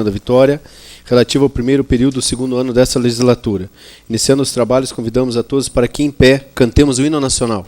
Fernanda Vitória, relativo ao primeiro período do segundo ano desta legislatura. Iniciando os trabalhos, convidamos a todos para que, em pé, cantemos o hino nacional.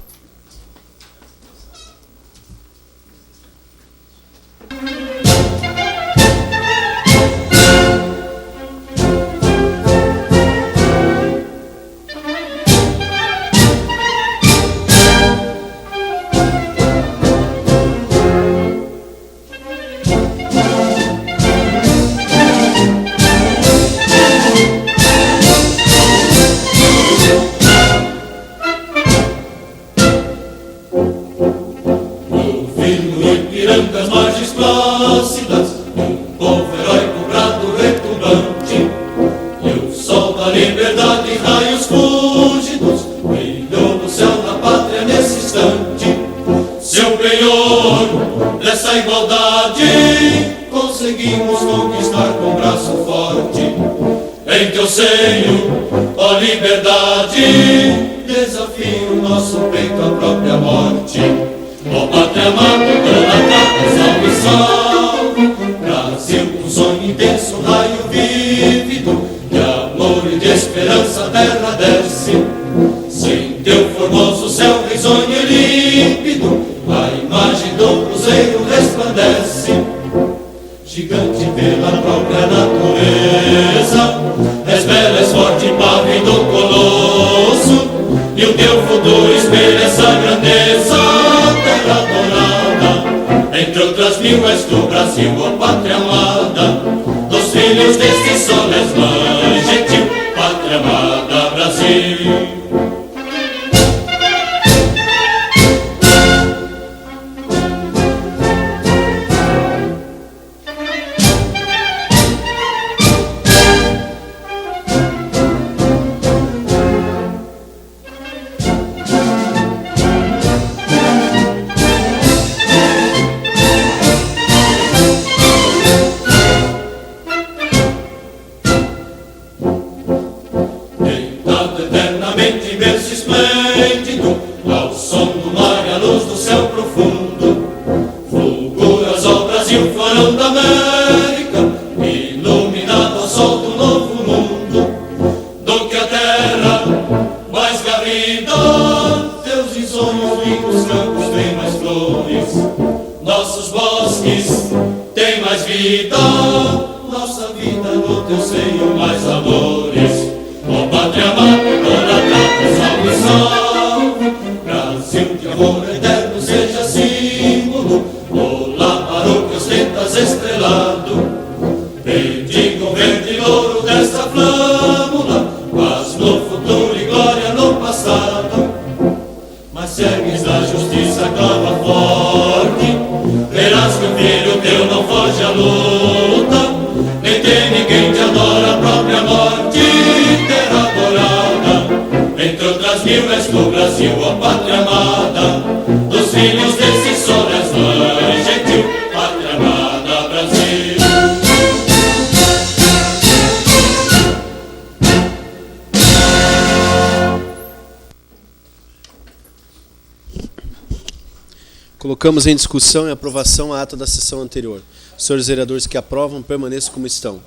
Colocamos em discussão e aprovação a ata da sessão anterior. Os senhores vereadores que aprovam, permaneçam como estão.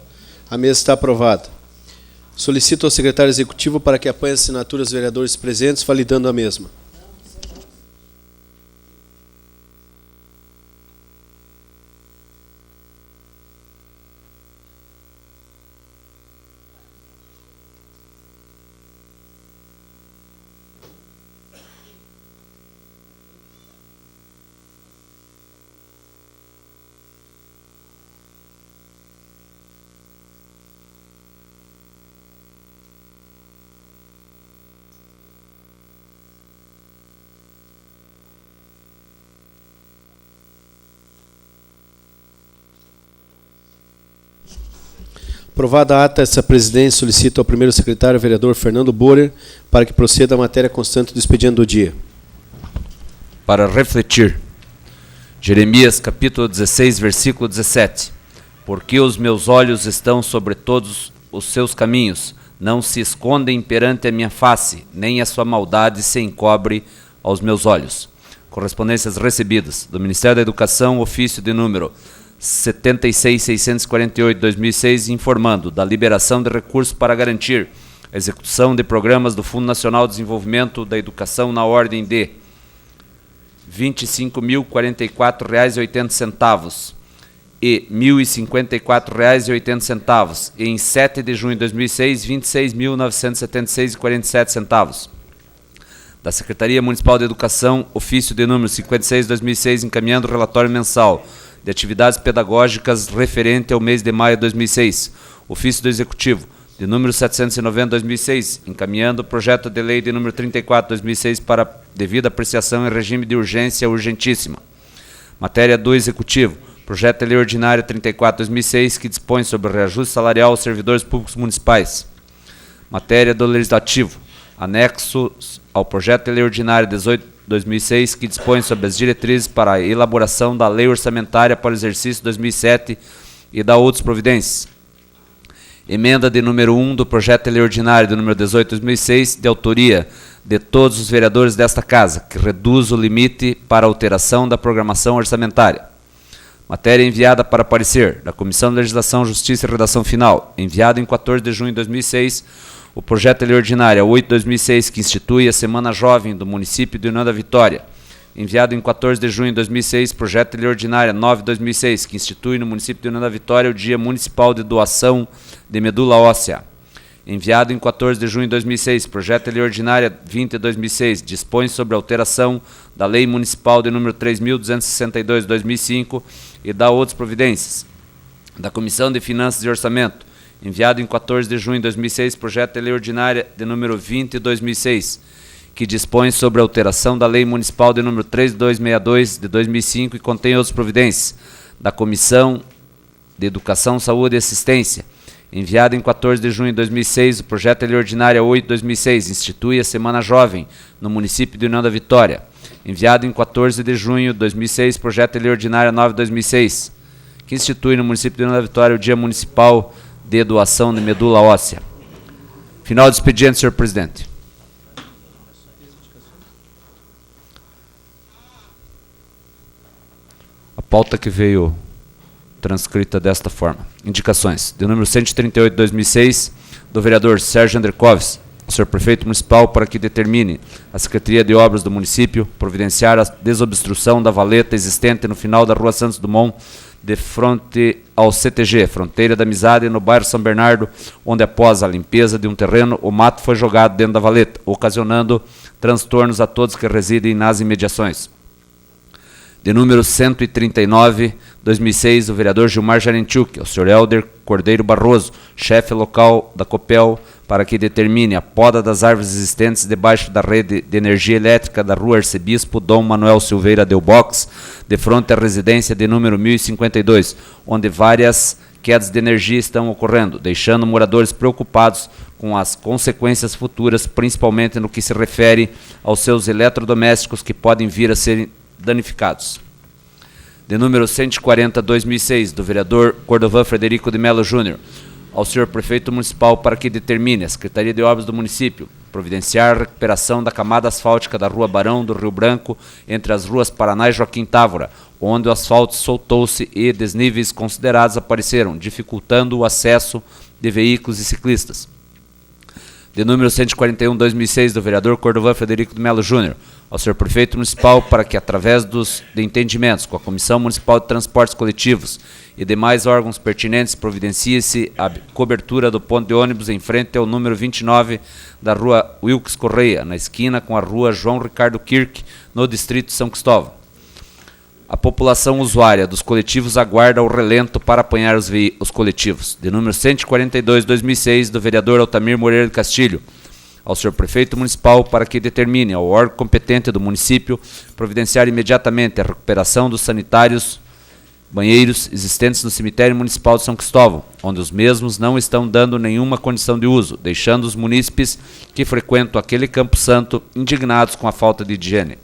A mesa está aprovada. Solicito ao secretário executivo para que apanhe as assinaturas dos vereadores presentes, validando a mesma. Aprovada a ata, essa presidência solicita ao primeiro secretário, vereador Fernando Borer, para que proceda a matéria constante do expediente do dia. Para refletir. Jeremias, capítulo 16, versículo 17. Porque os meus olhos estão sobre todos os seus caminhos, não se escondem perante a minha face, nem a sua maldade se encobre aos meus olhos. Correspondências recebidas do Ministério da Educação, ofício de número 76.648/2006, informando da liberação de recursos para garantir a execução de programas do Fundo Nacional de Desenvolvimento da Educação na ordem de R$ 25.044,80 e R$ 1.054,80, e em 7 de junho de 2006, R$ 26.976,47. Da Secretaria Municipal de Educação, ofício de número 56/2006, encaminhando o relatório mensal de atividades pedagógicas referente ao mês de maio de 2006. Ofício do Executivo, de número 790/2006, encaminhando o projeto de lei de número 34/2006 para devida apreciação em regime de urgência urgentíssima. Matéria do Executivo, projeto de lei ordinário 34/2006, que dispõe sobre o reajuste salarial aos servidores públicos municipais. Matéria do Legislativo, anexos ao projeto de lei ordinário 18/2006, que dispõe sobre as diretrizes para a elaboração da lei orçamentária para o exercício 2007 e da outras providências. Emenda de número 1 do projeto de lei ordinário do número 18/2006, de autoria de todos os vereadores desta Casa, que reduz o limite para alteração da programação orçamentária. Matéria enviada para parecer da Comissão de Legislação, Justiça e Redação Final, enviado em 14 de junho de 2006, o projeto de lei ordinária 8/2006, que institui a Semana Jovem do município de União da Vitória, enviado em 14 de junho de 2006, projeto de lei ordinária 9/2006, que institui no município de União da Vitória o Dia Municipal de Doação de Medula Óssea, enviado em 14 de junho de 2006, projeto de lei ordinária 20/2006, dispõe sobre a alteração da Lei Municipal de número 3.262/2005 e da outras providências. Da Comissão de Finanças e Orçamento, enviado em 14 de junho de 2006, projeto de lei ordinária de número 20/2006, que dispõe sobre a alteração da Lei Municipal de número 3262 de 2005 e contém outras providências. Da Comissão de Educação, Saúde e Assistência, enviado em 14 de junho de 2006, o projeto de lei ordinária 8/2006, institui a Semana Jovem no município de União da Vitória, enviado em 14 de junho de 2006, projeto de lei ordinária 9/2006, que institui no município de União da Vitória o Dia Municipal de Doação de Medula Óssea. Final do expediente, senhor presidente. A pauta que veio transcrita desta forma. Indicações. De número 138/2006, do vereador Sérgio Andrecoves, ao senhor prefeito municipal, para que determine a Secretaria de Obras do município providenciar a desobstrução da valeta existente no final da Rua Santos Dumont, de frente ao CTG, Fronteira da Amizade, no bairro São Bernardo, onde após a limpeza de um terreno, o mato foi jogado dentro da valeta, ocasionando transtornos a todos que residem nas imediações. De número 139/2006, o vereador Gilmar Jarentiuk, ao senhor Helder Cordeiro Barroso, chefe local da Copel, para que determine a poda das árvores existentes debaixo da rede de energia elétrica da Rua Arcebispo Dom Manuel Silveira Delbox, de frente à residência de número 1052, onde várias quedas de energia estão ocorrendo, deixando moradores preocupados com as consequências futuras, principalmente no que se refere aos seus eletrodomésticos que podem vir a ser danificados. De número 140/2006, do vereador Cordovan Frederico de Mello Júnior, ao senhor prefeito municipal, para que determine a Secretaria de Obras do município providenciar a recuperação da camada asfáltica da Rua Barão do Rio Branco, entre as ruas Paraná e Joaquim Távora, onde o asfalto soltou-se e desníveis considerados apareceram, dificultando o acesso de veículos e ciclistas. De número 141/2006, do vereador Cordovan Frederico de Mello Júnior, ao senhor prefeito municipal, para que, através de entendimentos com a Comissão Municipal de Transportes Coletivos e demais órgãos pertinentes, providencie-se a cobertura do ponto de ônibus em frente ao número 29 da Rua Wilkes Correia, na esquina com a Rua João Ricardo Kirk, no distrito de São Cristóvão. A população usuária dos coletivos aguarda o relento para apanhar os coletivos. De número 142/2006, do vereador Altamir Moreira de Castilho, ao senhor prefeito municipal, para que determine ao órgão competente do município providenciar imediatamente a recuperação dos sanitários banheiros existentes no cemitério municipal de São Cristóvão, onde os mesmos não estão dando nenhuma condição de uso, deixando os munícipes que frequentam aquele Campo Santo indignados com a falta de higiene.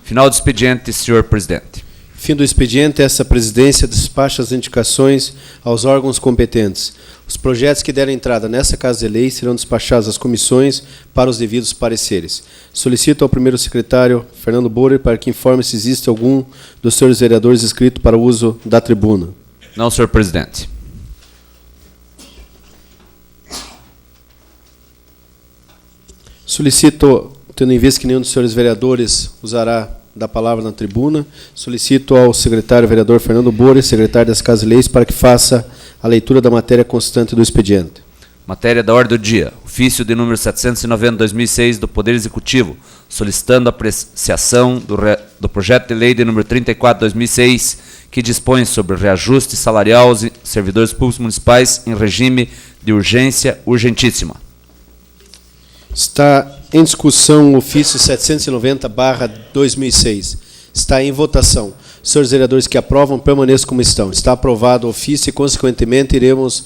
Final do expediente, senhor presidente. Fim do expediente, essa presidência despacha as indicações aos órgãos competentes. Os projetos que derem entrada nessa Casa de Lei serão despachados às comissões para os devidos pareceres. Solicito ao primeiro secretário, Fernando Borer, para que informe se existe algum dos senhores vereadores inscrito para o uso da tribuna. Não, senhor presidente. Solicito, tendo em vista que nenhum dos senhores vereadores usará da palavra na tribuna, solicito ao secretário vereador Fernando Borer, secretário das Casas e Leis, para que faça a leitura da matéria constante do expediente. Matéria da ordem do dia. Ofício de número 790/2006 do Poder Executivo, solicitando a apreciação do projeto de lei de número 34/2006, que dispõe sobre reajuste salarial aos servidores públicos municipais em regime de urgência urgentíssima. Está em discussão o ofício 790/2006. Está em votação. Senhores vereadores que aprovam, permaneçam como estão. Está aprovado o ofício e, consequentemente, iremos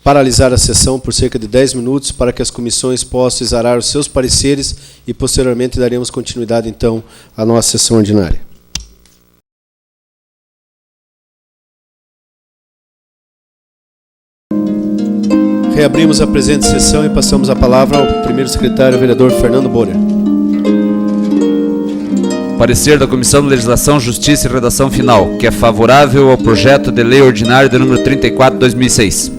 paralisar a sessão por cerca de 10 minutos para que as comissões possam exarar os seus pareceres e, posteriormente, daremos continuidade, então, à nossa sessão ordinária. Reabrimos a presente sessão e passamos a palavra ao primeiro secretário, vereador Fernando Borer. Parecer da Comissão de Legislação, Justiça e Redação Final, que é favorável ao projeto de lei ordinário de número 34/2006.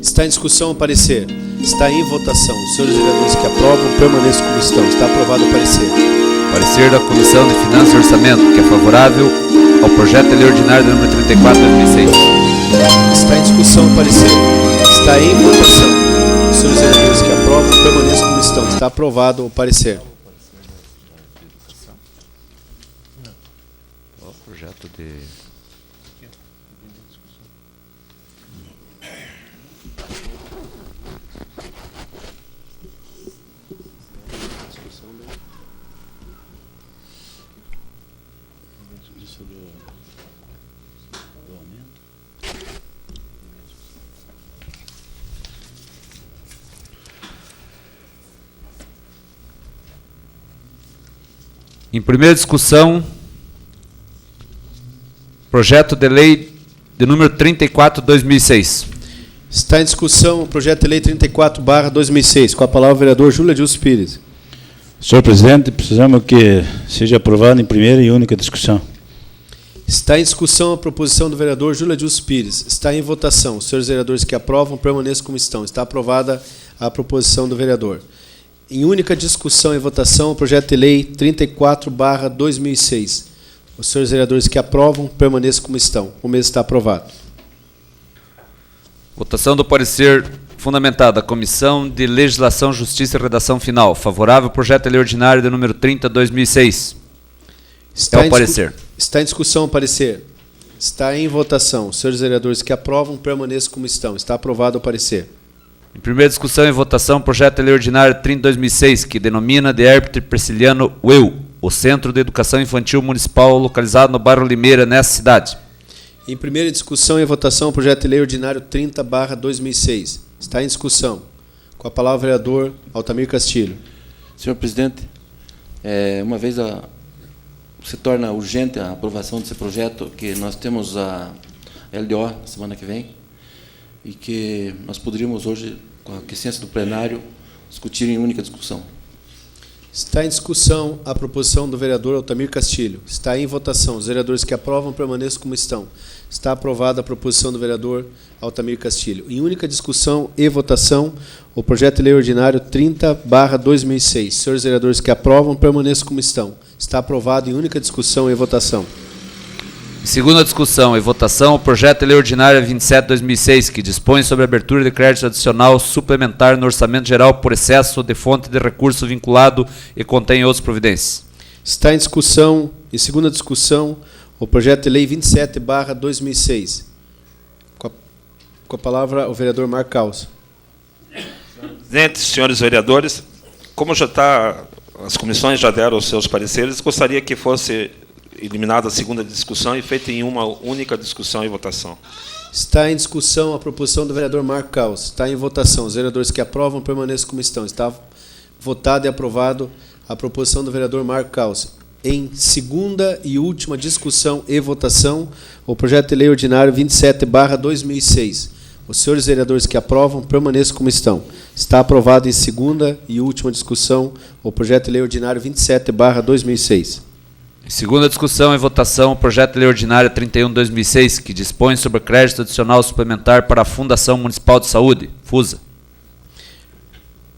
Está em discussão o parecer. Está em votação. Os senhores vereadores que aprovam, permaneçam como estão. Está aprovado o parecer. Parecer da Comissão de Finanças e Orçamento, que é favorável ao projeto de lei ordinário de número 34/2006. Está em discussão o parecer. Está em votação. Os senhores vereadores que aprovam, permaneçam como estão. Está aprovado o parecer. O projeto de... Em primeira discussão, projeto de lei de número 34/2006. Está em discussão o projeto de lei 34/2006. Com a palavra o vereador Júlio Adilson Pires. Senhor presidente, precisamos que seja aprovado em primeira e única discussão. Está em discussão a proposição do vereador Júlio Adilson Pires. Está em votação. Os senhores vereadores que aprovam, permaneçam como estão. Está aprovada a proposição do vereador. Em única discussão e votação, o projeto de lei 34/2006. Os senhores vereadores que aprovam, permaneçam como estão. O mesmo está aprovado. Votação do parecer fundamentado da Comissão de Legislação, Justiça e Redação Final. Favorável ao projeto de lei ordinário de número 30/2006. É o parecer. Está em discussão o parecer. Está em votação. Os senhores vereadores que aprovam, permaneçam como estão. Está aprovado o parecer. Em primeira discussão e votação, projeto de lei ordinário 30/2006, que denomina de Herbert Prisciliano UEU, o Centro de Educação Infantil Municipal localizado no bairro Limeira, nessa cidade. Em primeira discussão e votação, projeto de lei ordinário 30/2006. Está em discussão. Com a palavra o vereador Altamir Castilho. Senhor presidente, uma vez se torna urgente a aprovação desse projeto, que nós temos a LDO na semana que vem, e que nós poderíamos hoje, com a aquiescência do plenário, discutir em única discussão. Está em discussão a proposição do vereador Altamir Castilho. Está em votação. Os vereadores que aprovam, permaneçam como estão. Está aprovada a proposição do vereador Altamir Castilho. Em única discussão e votação, o projeto de lei ordinário 30/2006. Senhores vereadores que aprovam, permaneçam como estão. Está aprovado em única discussão e votação. Em segunda discussão e votação, o projeto de lei ordinária 27/2006, que dispõe sobre a abertura de crédito adicional suplementar no Orçamento Geral por excesso de fonte de recurso vinculado e contém outras providências. Está em discussão, em segunda discussão, o projeto de lei 27/2006. Com a palavra o vereador Marco Caos. Presidente, senhores vereadores, como já está, as comissões já deram os seus pareceres, gostaria que fosse eliminada a segunda discussão e feita em uma única discussão e votação. Está em discussão a proposição do vereador Marco Caos. Está em votação. Os vereadores que aprovam, permaneçam como estão. Está votado e aprovado a proposição do vereador Marco Caos. Em segunda e última discussão e votação, o projeto de lei ordinário 27/2006. Os senhores vereadores que aprovam, permaneçam como estão. Está aprovado em segunda e última discussão o projeto de lei ordinário 27/2006. Em segunda discussão e votação, o projeto de lei ordinária 31/2006, que dispõe sobre crédito adicional suplementar para a Fundação Municipal de Saúde, FUSA.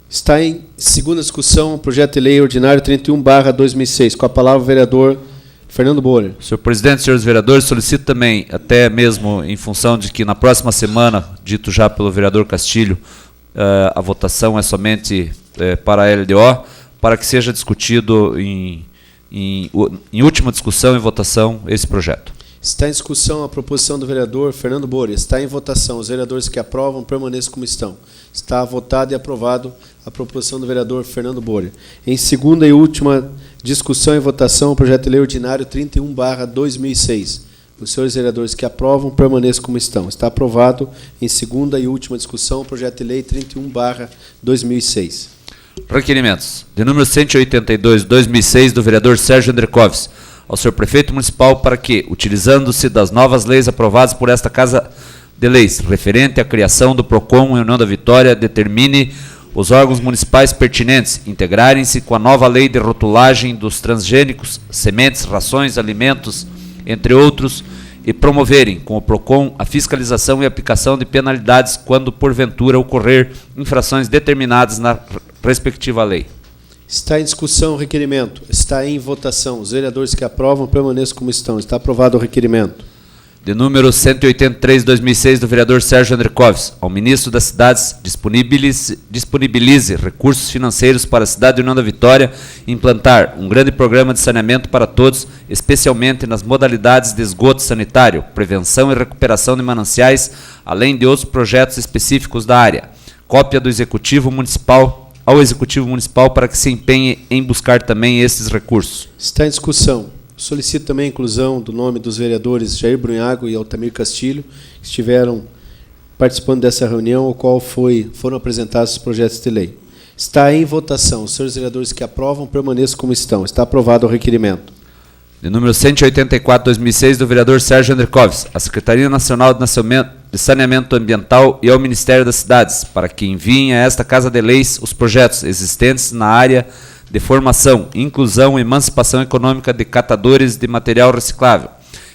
Está em segunda discussão o projeto de lei ordinário 31/2006. Com a palavra o vereador Fernando Borer. Senhor presidente, senhores vereadores, solicito também, até mesmo em função de que na próxima semana, dito já pelo vereador Castilho, a votação é somente para a LDO, para que seja discutido em última discussão e votação esse projeto. Está em discussão a proposição do vereador Fernando Borer. Está em votação. Os vereadores que aprovam, permaneçam como estão. Está votado e aprovado a proposição do vereador Fernando Borer. Em segunda e última discussão e votação, o projeto de lei ordinário 31/2006. Os senhores vereadores que aprovam, permaneçam como estão. Está aprovado em segunda e última discussão o projeto de lei 31/2006. Requerimentos. De número 182/2006, do vereador Sérgio Andrecoves, ao senhor prefeito municipal para que, utilizando-se das novas leis aprovadas por esta Casa de Leis, referente à criação do PROCON em União da Vitória, determine os órgãos municipais pertinentes integrarem-se com a nova lei de rotulagem dos transgênicos, sementes, rações, alimentos, entre outros, e promoverem com o PROCON a fiscalização e aplicação de penalidades quando porventura ocorrer infrações determinadas na respectiva lei. Está em discussão o requerimento. Está em votação. Os vereadores que aprovam, permaneçam como estão. Está aprovado o requerimento. De número 183/2006, do vereador Sérgio Andrecoves, ao ministro das Cidades, disponibilize recursos financeiros para a cidade de União da Vitória implantar um grande programa de saneamento para todos, especialmente nas modalidades de esgoto sanitário, prevenção e recuperação de mananciais, além de outros projetos específicos da área. Cópia do Executivo Municipal ao Executivo Municipal para que se empenhe em buscar também esses recursos. Está em discussão. Solicito também a inclusão do nome dos vereadores Jair Brunhago e Altamir Castilho, que estiveram participando dessa reunião, ao qual foram apresentados os projetos de lei. Está em votação. Os senhores vereadores que aprovam, permaneçam como estão. Está aprovado o requerimento. De número 184/2006, do vereador Sérgio Andrecoves, à Secretaria Nacional de Saneamento Ambiental e ao Ministério das Cidades, para que enviem a esta Casa de Leis os projetos existentes na área de formação, inclusão e emancipação econômica de catadores de material reciclável.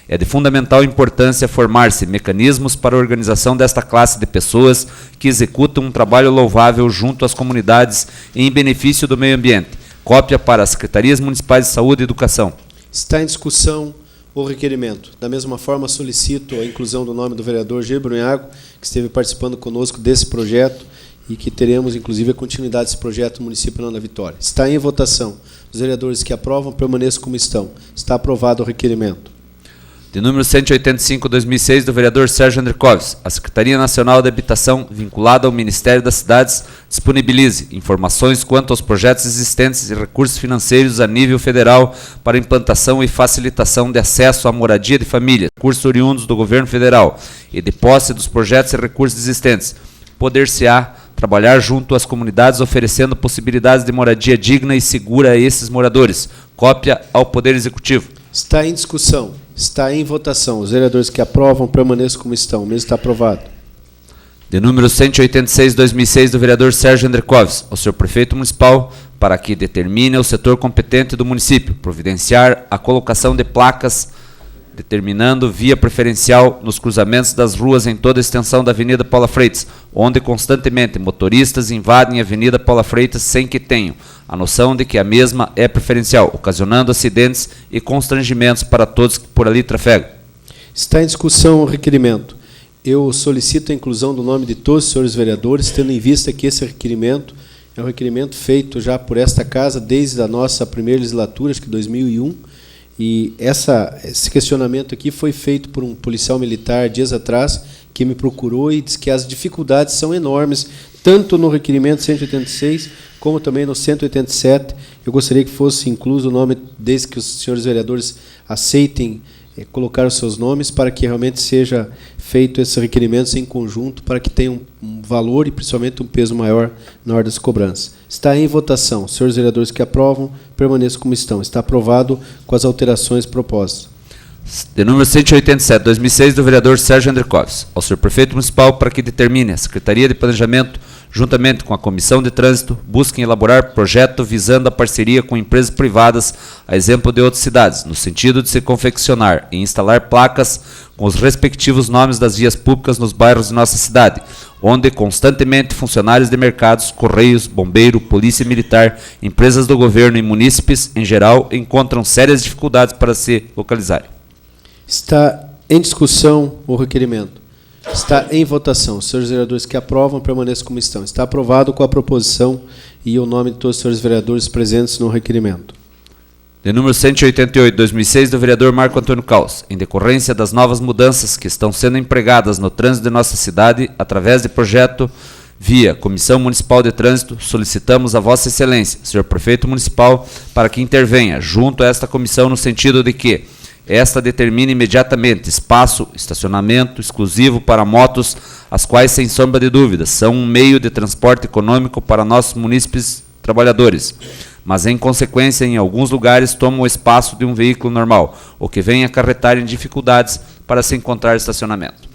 É de fundamental importância formar-se mecanismos para a organização desta classe de pessoas que executam um trabalho louvável junto às comunidades em benefício do meio ambiente. Cópia para as Secretarias Municipais de Saúde e Educação. Está em discussão o requerimento. Da mesma forma, solicito a inclusão do nome do vereador Jair Brunhago, que esteve participando conosco desse projeto e que teremos, inclusive, a continuidade desse projeto no município de União da Vitória. Está em votação. Os vereadores que aprovam, permaneçam como estão. Está aprovado o requerimento. De número 185/2006, do vereador Sérgio Andrecoves, a Secretaria Nacional de Habitação, vinculada ao Ministério das Cidades, disponibilize informações quanto aos projetos existentes e recursos financeiros a nível federal para implantação e facilitação de acesso à moradia de família, recursos oriundos do governo federal e de posse dos projetos e recursos existentes. Poder-se-á trabalhar junto às comunidades oferecendo possibilidades de moradia digna e segura a esses moradores. Cópia ao Poder Executivo. Está em discussão. Está em votação. Os vereadores que aprovam, permaneçam como estão. O mesmo está aprovado. De número 186/2006, do vereador Sérgio Andrecoves, ao senhor prefeito municipal, para que determine o setor competente do município providenciar a colocação de placas determinando via preferencial nos cruzamentos das ruas em toda a extensão da Avenida Paula Freitas, onde constantemente motoristas invadem a Avenida Paula Freitas sem que tenham a noção de que a mesma é preferencial, ocasionando acidentes e constrangimentos para todos que por ali trafegam. Está em discussão o requerimento. Eu solicito a inclusão do nome de todos os senhores vereadores, tendo em vista que esse requerimento é um requerimento feito já por esta Casa desde a nossa primeira legislatura, acho que 2001, e esse questionamento aqui foi feito por um policial militar dias atrás, que me procurou e disse que as dificuldades são enormes, tanto no requerimento 186, como também no 187. Eu gostaria que fosse incluso o nome, desde que os senhores vereadores aceitem colocar os seus nomes, para que realmente seja feito esses requerimentos em conjunto, para que tenham um valor e principalmente um peso maior na hora das cobranças. Está em votação. Senhores vereadores que aprovam, permaneçam como estão. Está aprovado com as alterações propostas. De número 187, 2006, do vereador Sérgio Andricoves, ao senhor prefeito municipal para que determine a Secretaria de Planejamento, juntamente com a Comissão de Trânsito, busquem elaborar projeto visando a parceria com empresas privadas, a exemplo de outras cidades, no sentido de se confeccionar e instalar placas com os respectivos nomes das vias públicas nos bairros de nossa cidade, onde constantemente funcionários de mercados, correios, bombeiro, polícia militar, empresas do governo e munícipes, em geral, encontram sérias dificuldades para se localizarem. Está em discussão o requerimento. Está em votação. Os senhores vereadores que aprovam, permaneçam como estão. Está aprovado com a proposição e o nome de todos os senhores vereadores presentes no requerimento. De número 188, 2006, do vereador Marco Antônio Caos, em decorrência das novas mudanças que estão sendo empregadas no trânsito de nossa cidade, através de projeto via Comissão Municipal de Trânsito, solicitamos a Vossa Excelência, senhor Prefeito Municipal, para que intervenha junto a esta comissão no sentido de que esta determine imediatamente espaço, estacionamento exclusivo para motos, as quais, sem sombra de dúvidas, são um meio de transporte econômico para nossos munícipes trabalhadores, mas, em consequência, em alguns lugares tomam o espaço de um veículo normal, o que vem acarretar em dificuldades para se encontrar estacionamento.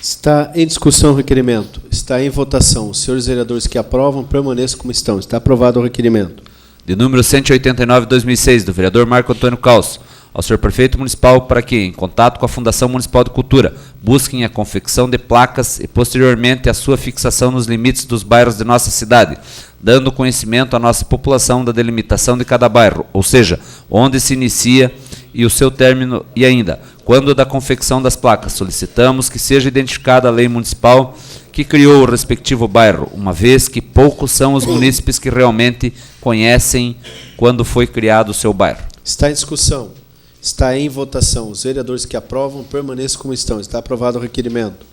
Está em discussão o requerimento. Está em votação. Os senhores vereadores que aprovam, permaneçam como estão. Está aprovado o requerimento. De número 189, 2006, do vereador Marco Antônio Caos, ao senhor prefeito municipal para que, em contato com a Fundação Municipal de Cultura, busquem a confecção de placas e, posteriormente, a sua fixação nos limites dos bairros de nossa cidade, dando conhecimento à nossa população da delimitação de cada bairro, ou seja, onde se inicia e o seu término, e ainda, quando da confecção das placas, solicitamos que seja identificada a lei municipal que criou o respectivo bairro, uma vez que poucos são os munícipes que realmente conhecem quando foi criado o seu bairro. Está em discussão. Está em votação. Os vereadores que aprovam, permaneçam como estão. Está aprovado o requerimento.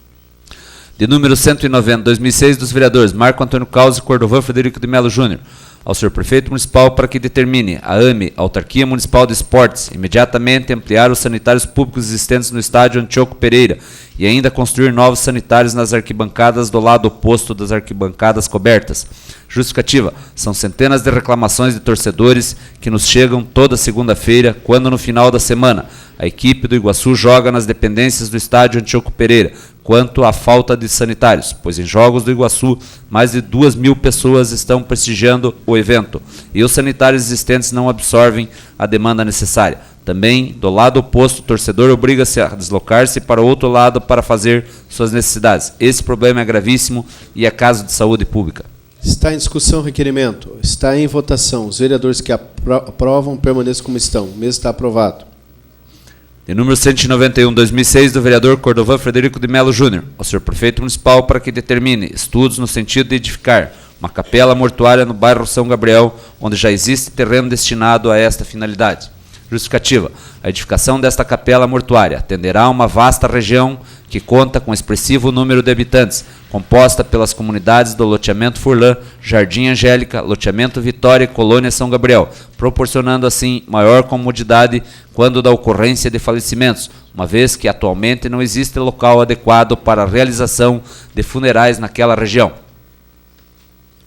De número 190, 2006, dos vereadores Marco Antônio Caos e Cordovan Frederico de Melo Júnior, ao senhor prefeito municipal para que determine a AME, Autarquia Municipal de Esportes, imediatamente ampliar os sanitários públicos existentes no estádio Antioco Pereira e ainda construir novos sanitários nas arquibancadas do lado oposto das arquibancadas cobertas. Justificativa: são centenas de reclamações de torcedores que nos chegam toda segunda-feira, quando no final da semana a equipe do Iguaçu joga nas dependências do estádio Antioco Pereira, quanto à falta de sanitários, pois em jogos do Iguaçu mais de 2.000 pessoas estão prestigiando o evento e os sanitários existentes não absorvem a demanda necessária. Também, do lado oposto, o torcedor obriga-se a deslocar-se para o outro lado para fazer suas necessidades. Esse problema é gravíssimo e é caso de saúde pública. Está em discussão o requerimento. Está em votação. Os vereadores que aprovam, permaneçam como estão. O mesmo está aprovado. De número 191, 2006, do vereador Cordovan Frederico de Melo Júnior, ao senhor prefeito municipal para que determine estudos no sentido de edificar uma capela mortuária no bairro São Gabriel, onde já existe terreno destinado a esta finalidade. Justificativa: a edificação desta capela mortuária atenderá a uma vasta região que conta com expressivo número de habitantes, composta pelas comunidades do loteamento Furlan, Jardim Angélica, loteamento Vitória e Colônia São Gabriel, proporcionando assim maior comodidade quando da ocorrência de falecimentos, uma vez que atualmente não existe local adequado para a realização de funerais naquela região.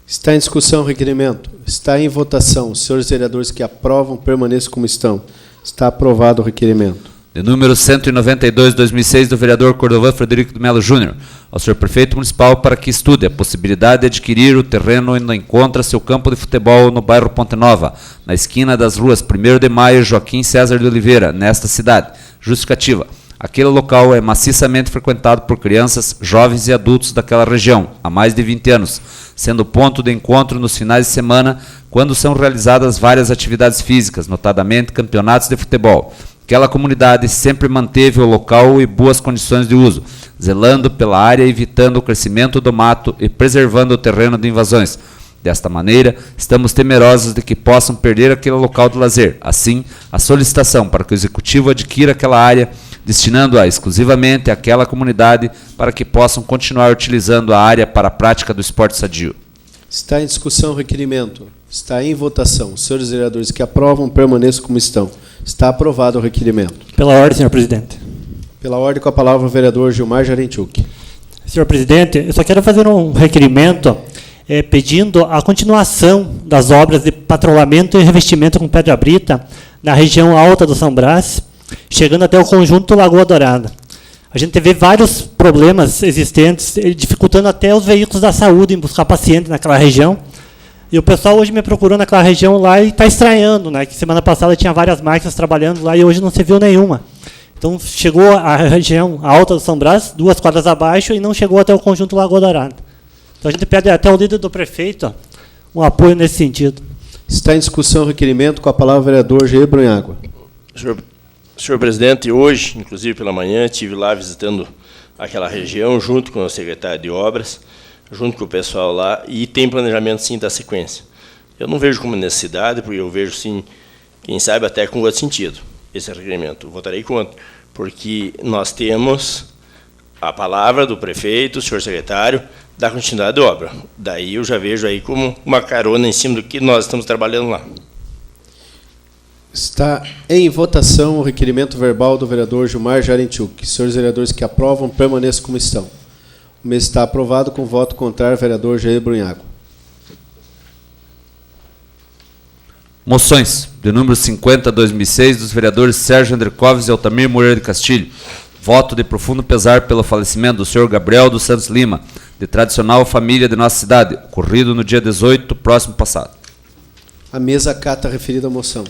Está em discussão o requerimento. Está em votação. Os senhores vereadores que aprovam, permaneçam como estão. Está aprovado o requerimento. De número 192, 2006, do vereador Cordovan Frederico de Melo Júnior, ao senhor prefeito municipal para que estude a possibilidade de adquirir o terreno onde encontra-se o campo de futebol no bairro Ponte Nova, na esquina das ruas 1º de Maio e Joaquim César de Oliveira, nesta cidade. Justificativa: aquele local é maciçamente frequentado por crianças, jovens e adultos daquela região, há mais de 20 anos, sendo ponto de encontro nos finais de semana, quando são realizadas várias atividades físicas, notadamente campeonatos de futebol. Aquela comunidade sempre manteve o local em boas condições de uso, zelando pela área, evitando o crescimento do mato e preservando o terreno de invasões. Desta maneira, estamos temerosos de que possam perder aquele local de lazer. Assim, a solicitação para que o Executivo adquira aquela área, destinando-a exclusivamente àquela comunidade para que possam continuar utilizando a área para a prática do esporte sadio. Está em discussão o requerimento. Está em votação. Os senhores vereadores que aprovam, permaneçam como estão. Está aprovado o requerimento. Pela ordem, senhor presidente. Pela ordem, com a palavra o vereador Gilmar Jarentiuk. Senhor presidente, eu só quero fazer um requerimento pedindo a continuação das obras de patrulhamento e revestimento com pedra brita na região alta do São Brás, chegando até o conjunto Lagoa Dourada. A gente vê vários problemas existentes, dificultando até os veículos da saúde em buscar pacientes naquela região. E o pessoal hoje me procurou naquela região lá e está estranhando, né? Que semana passada tinha várias máquinas trabalhando lá e hoje não se viu nenhuma. Então chegou a região alta do São Brás, 2 quadras abaixo, e não chegou até o conjunto Lagoa Dourada. Então a gente pede até o líder do prefeito um apoio nesse sentido. Está em discussão o requerimento, com a palavra o vereador Jair Brunhago. Senhor presidente, hoje, inclusive pela manhã, estive lá visitando aquela região, junto com o secretário de obras, junto com o pessoal lá, e tem planejamento, sim, da sequência. Eu não vejo como necessidade, porque eu vejo, sim, quem sabe até com outro sentido, esse requerimento. Eu votarei contra, porque nós temos a palavra do prefeito, o senhor secretário, da continuidade da obra. Daí eu já vejo aí como uma carona em cima do que nós estamos trabalhando lá. Está em votação o requerimento verbal do vereador Gilmar Jarentiuk. Senhores vereadores que aprovam, permaneçam como estão. O mesmo está aprovado com voto contrário, vereador Jair Brunhago. Moções de número 50/2006 dos vereadores Sérgio Andrecoves e Altamir Moreira de Castilho. Voto de profundo pesar pelo falecimento do senhor Gabriel dos Santos Lima, de tradicional família de nossa cidade, ocorrido no dia 18, próximo passado. A mesa acata a referida moção.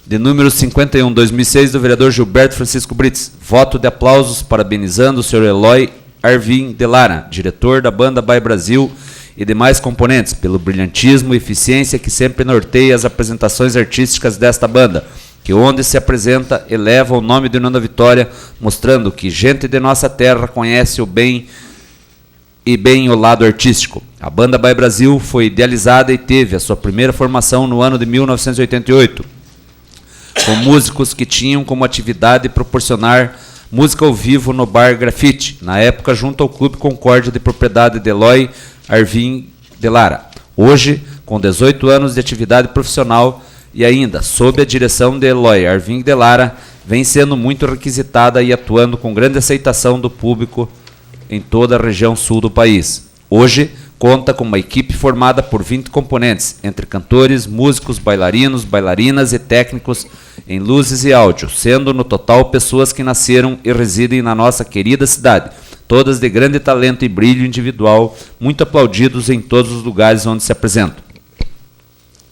De número 51/2006 do vereador Gilberto Francisco Brits. Voto de aplausos parabenizando o senhor Eloy Arvim de Lara, diretor da banda Bai Brasil e demais componentes, pelo brilhantismo e eficiência que sempre norteia as apresentações artísticas desta banda, que onde se apresenta eleva o nome de Nona Vitória, mostrando que gente de nossa terra conhece o bem o lado artístico. A banda Bai Brasil foi idealizada e teve a sua primeira formação no ano de 1988, com músicos que tinham como atividade proporcionar música ao vivo no bar Grafite, na época junto ao Clube Concórdia de propriedade de Eloy Arvim de Lara. Hoje, com 18 anos de atividade profissional e ainda sob a direção de Eloy Arvim de Lara, vem sendo muito requisitada e atuando com grande aceitação do público em toda a região sul do país. Hoje, conta com uma equipe formada por 20 componentes, entre cantores, músicos, bailarinos, bailarinas e técnicos em luzes e áudio, sendo no total pessoas que nasceram e residem na nossa querida cidade, todas de grande talento e brilho individual, muito aplaudidos em todos os lugares onde se apresentam.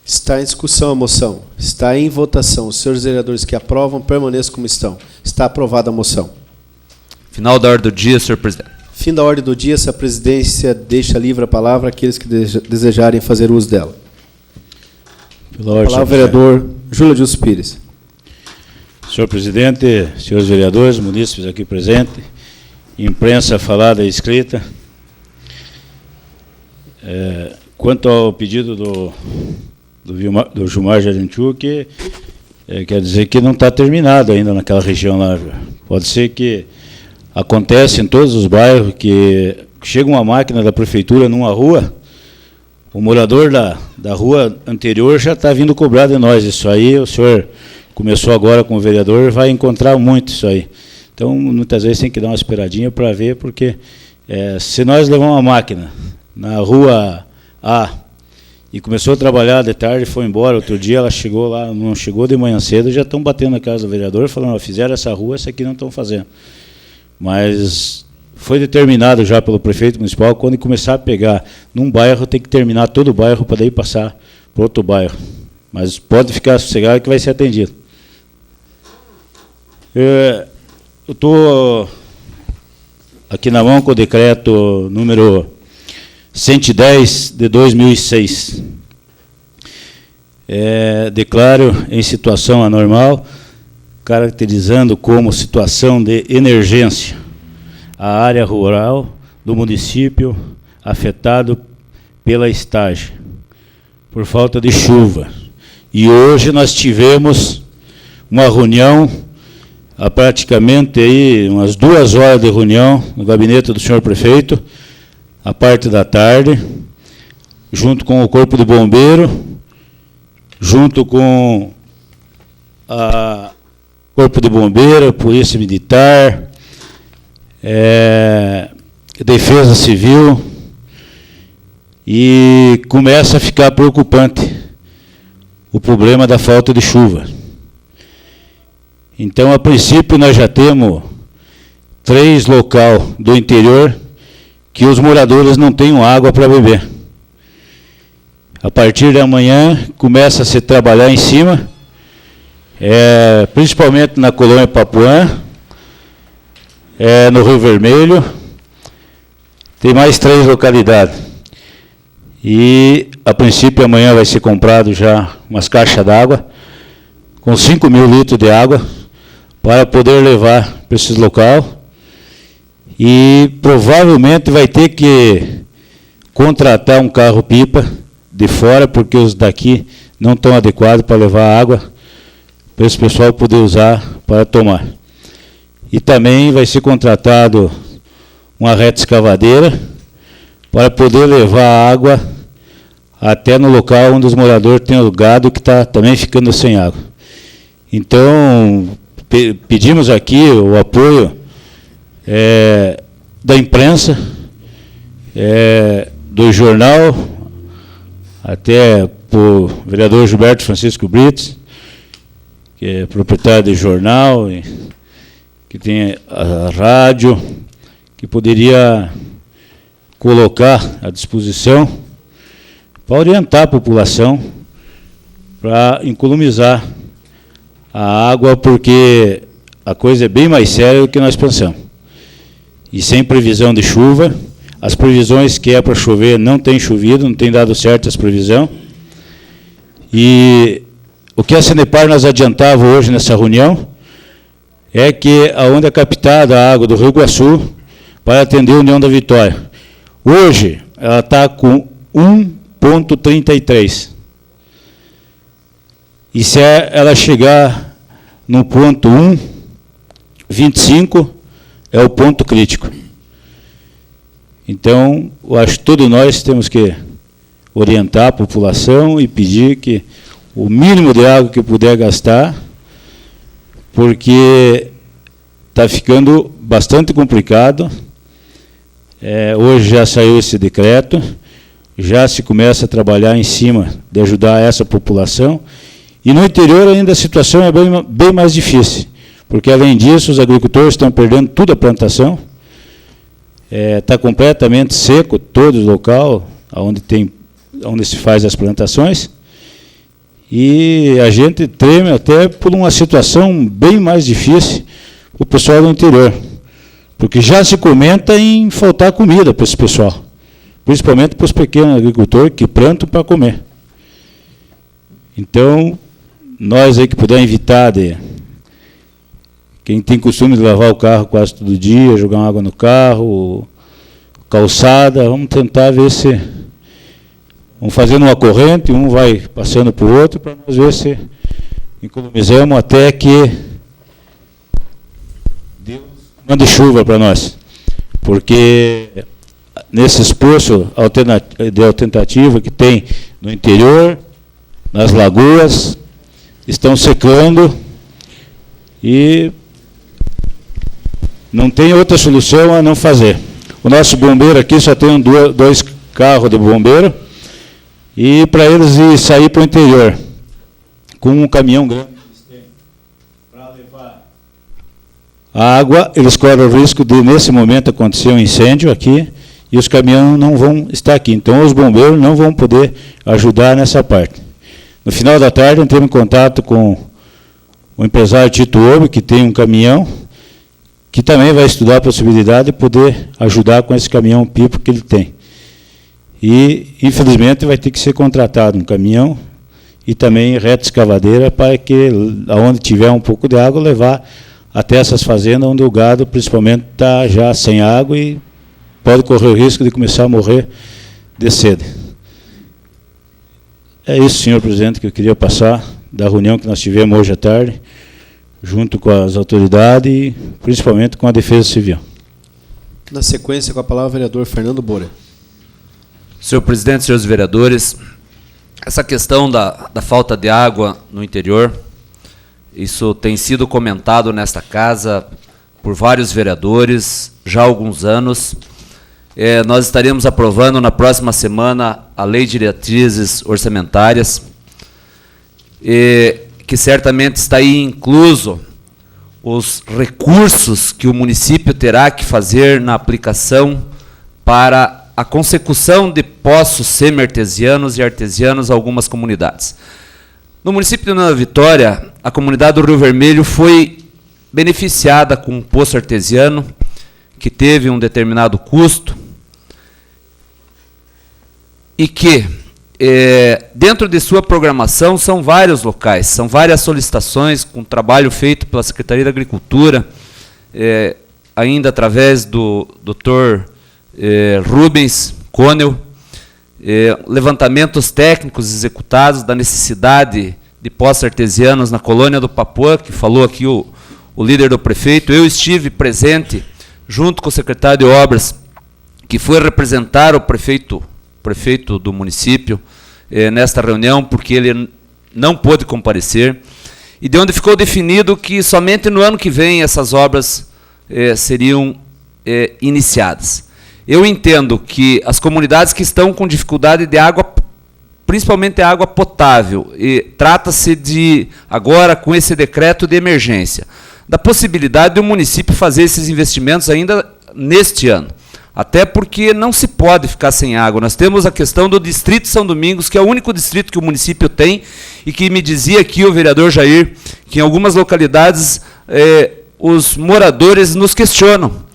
Está em discussão a moção. Está em votação. Os senhores vereadores que aprovam, permaneçam como estão. Está aprovada a moção. Final da ordem do dia, senhor presidente. Fim da ordem do dia, se a presidência deixa livre a palavra àqueles que desejarem fazer uso dela. Pela ordem, palavra, vereador Júlio Adilson Pires. Senhor presidente, senhores vereadores, munícipes aqui presentes, imprensa falada e escrita. Quanto ao pedido do Gilmar Jarentiuk, quer dizer que não está terminado ainda naquela região lá. Pode ser que acontece em todos os bairros que chega uma máquina da prefeitura numa rua, o morador da rua anterior já está vindo cobrar de nós. Isso aí, o senhor começou agora com o vereador, vai encontrar muito isso aí. Então, muitas vezes tem que dar uma esperadinha para ver, porque se nós levamos uma máquina na rua A e começou a trabalhar de tarde, foi embora, outro dia ela chegou lá, não chegou de manhã cedo, já estão batendo na casa do vereador, falando, fizeram essa rua, essa aqui não estão fazendo. Mas foi determinado já pelo prefeito municipal, quando começar a pegar num bairro, tem que terminar todo o bairro para daí passar para outro bairro. Mas pode ficar sossegado que vai ser atendido. Eu estou aqui na mão com o decreto número 110 de 2006. Declaro em situação anormal, caracterizando como situação de emergência a área rural do município afetado pela estiagem, por falta de chuva. E hoje nós tivemos uma reunião, há praticamente aí umas 2 horas de reunião no gabinete do senhor prefeito, a parte da tarde, junto com o Corpo de Bombeiro, junto com a Corpo de Bombeiro, Polícia Militar, Defesa Civil, e começa a ficar preocupante o problema da falta de chuva. Então, a princípio, nós já temos 3 locais do interior que os moradores não têm água para beber. A partir de amanhã, começa a se trabalhar em cima, principalmente na colônia Papuã, no Rio Vermelho, tem mais 3 localidades. E, a princípio, amanhã vai ser comprado já umas caixas d'água, com 5.000 litros de água, para poder levar para esses locais. E provavelmente vai ter que contratar um carro-pipa de fora, porque os daqui não estão adequados para levar água, para esse pessoal poder usar para tomar. E também vai ser contratado uma reta escavadeira para poder levar água até no local onde os moradores têm o gado que está também ficando sem água. Então, pedimos aqui o apoio da imprensa, do jornal, até para o vereador Gilberto Francisco Brits, que é proprietário de jornal, que tem a rádio, que poderia colocar à disposição para orientar a população para economizar a água, porque a coisa é bem mais séria do que nós pensamos. E sem previsão de chuva, as previsões que é para chover não tem chovido, não tem dado certo as previsões. E o que a Sanepar nos adiantava hoje nessa reunião é que aonde é captada a água do Rio Iguaçu para atender a União da Vitória. Hoje ela está com 1,33. E se ela chegar no ponto 1,25, é o ponto crítico. Então, eu acho que todos nós temos que orientar a população e pedir que o mínimo de água que puder gastar, porque está ficando bastante complicado. Hoje já saiu esse decreto, já se começa a trabalhar em cima de ajudar essa população. E no interior ainda a situação é bem mais difícil, porque além disso os agricultores estão perdendo toda a plantação, está completamente seco todo o local onde se faz as plantações, e a gente treme até por uma situação bem mais difícil para o pessoal do interior, porque já se comenta em faltar comida para esse pessoal, principalmente para os pequenos agricultores que plantam para comer. Então, nós aí que puder evitar quem tem costume de lavar o carro quase todo dia, jogar uma água no carro, calçada, vamos tentar ver se vamos fazendo uma corrente, um vai passando para o outro, para nós ver se economizamos até que Deus mande chuva para nós. Porque nesses poços de alternativa que tem no interior, nas lagoas, estão secando e não tem outra solução a não fazer. O nosso bombeiro aqui só tem 2 carros de bombeiro, e para eles sair para o interior com um caminhão grande para levar a água, eles correm o risco de, nesse momento, acontecer um incêndio aqui e os caminhões não vão estar aqui. Então, os bombeiros não vão poder ajudar nessa parte. No final da tarde, entramos em contato com o empresário Tito Obe, que tem um caminhão, que também vai estudar a possibilidade de poder ajudar com esse caminhão-pipa que ele tem. E, infelizmente, vai ter que ser contratado um caminhão e também reta escavadeira para que, onde tiver um pouco de água, levar até essas fazendas onde o gado, principalmente, está já sem água e pode correr o risco de começar a morrer de sede. É isso, senhor presidente, que eu queria passar da reunião que nós tivemos hoje à tarde, junto com as autoridades e principalmente com a Defesa Civil. Na sequência, com a palavra o vereador Fernando Bora. Senhor presidente, senhores vereadores, essa questão da falta de água no interior, isso tem sido comentado nesta casa por vários vereadores já há alguns anos. Nós estaremos aprovando na próxima semana a Lei de Diretrizes Orçamentárias, que certamente está aí incluso os recursos que o município terá que fazer na aplicação para a consecução de poços semi-artesianos e artesianos a algumas comunidades. No município de Nova Vitória, a comunidade do Rio Vermelho foi beneficiada com um poço artesiano que teve um determinado custo e que, dentro de sua programação, são vários locais, são várias solicitações com trabalho feito pela Secretaria da Agricultura, ainda através do Dr. Rubens Conel, levantamentos técnicos executados da necessidade de poços artesianos na colônia do Papuã, que falou aqui o líder do prefeito. Eu estive presente, junto com o secretário de Obras, que foi representar o prefeito do município nesta reunião, porque ele não pôde comparecer, e de onde ficou definido que somente no ano que vem essas obras seriam iniciadas. Eu entendo que as comunidades que estão com dificuldade de água, principalmente a água potável, e trata-se de, agora com esse decreto de emergência, da possibilidade do município fazer esses investimentos ainda neste ano. Até porque não se pode ficar sem água. Nós temos a questão do Distrito São Domingos, que é o único distrito que o município tem, e que me dizia aqui o vereador Jair, que em algumas localidades os moradores nos questionam.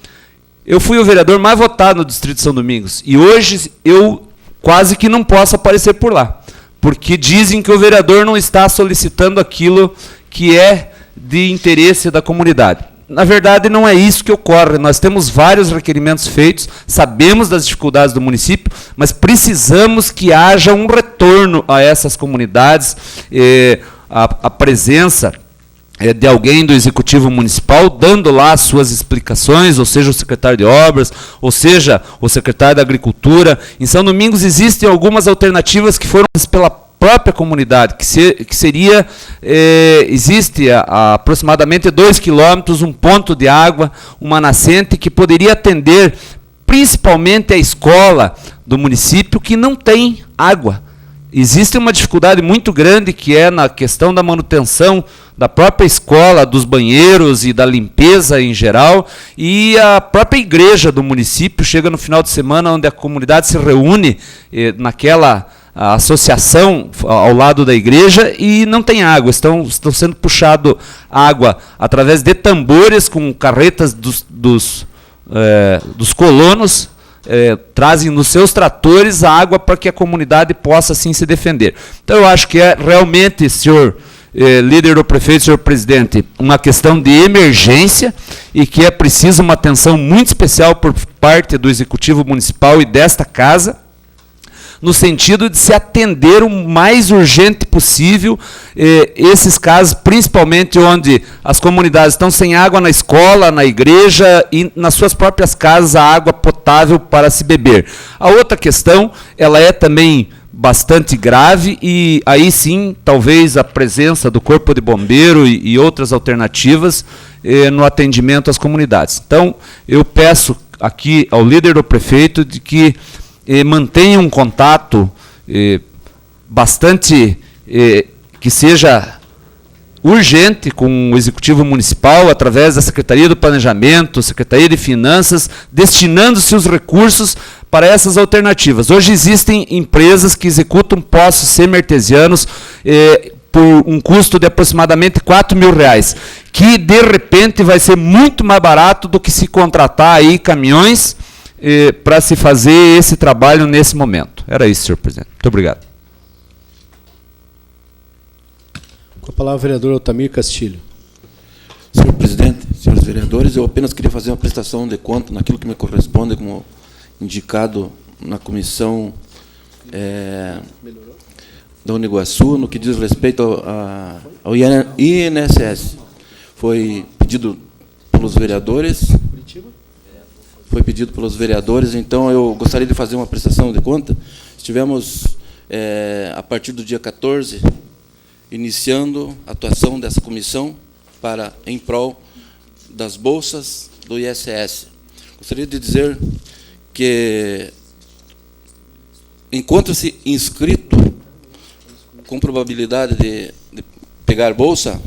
Eu fui o vereador mais votado no Distrito de São Domingos, e hoje eu quase que não posso aparecer por lá, porque dizem que o vereador não está solicitando aquilo que é de interesse da comunidade. Na verdade, não é isso que ocorre. Nós temos vários requerimentos feitos, sabemos das dificuldades do município, mas precisamos que haja um retorno a essas comunidades, a presença de alguém do Executivo Municipal, dando lá as suas explicações, ou seja, o secretário de Obras, ou seja, o secretário da Agricultura. Em São Domingos existem algumas alternativas que foram pela própria comunidade, que seria, existe a aproximadamente 2 quilômetros, um ponto de água, uma nascente, que poderia atender principalmente a escola do município, que não tem água. Existe uma dificuldade muito grande, que é na questão da manutenção da própria escola, dos banheiros e da limpeza em geral, e a própria igreja do município chega no final de semana, onde a comunidade se reúne naquela associação ao lado da igreja, e não tem água. Estão sendo puxado água através de tambores com carretas dos colonos, trazem nos seus tratores a água para que a comunidade possa assim se defender. Então eu acho que é realmente, senhor líder do prefeito, senhor presidente, uma questão de emergência, e que é preciso uma atenção muito especial por parte do Executivo Municipal e desta casa, no sentido de se atender o mais urgente possível esses casos, principalmente onde as comunidades estão sem água na escola, na igreja e nas suas próprias casas, a água potável para se beber. A outra questão, ela é também bastante grave, e aí sim, talvez a presença do Corpo de Bombeiro e outras alternativas no atendimento às comunidades. Então, eu peço aqui ao líder do prefeito de que mantenha um contato bastante, que seja urgente, com o Executivo Municipal, através da Secretaria do Planejamento, Secretaria de Finanças, destinando-se os recursos para essas alternativas. Hoje existem empresas que executam poços semi-artesianos por um custo de aproximadamente R$4.000, que de repente vai ser muito mais barato do que se contratar aí caminhões para se fazer esse trabalho nesse momento. Era isso, senhor presidente. Muito obrigado. Com a palavra, o vereador Altamir Castilho. Senhor presidente, senhores vereadores, eu apenas queria fazer uma prestação de conta naquilo que me corresponde como indicado na comissão da Uniguaçu, no que diz respeito ao INSS. Foi pedido pelos vereadores. Então eu gostaria de fazer uma prestação de conta. Estivemos, a partir do dia 14, iniciando a atuação dessa comissão em prol das bolsas do ISS. Gostaria de dizer que encontra-se inscrito com probabilidade de pegar bolsa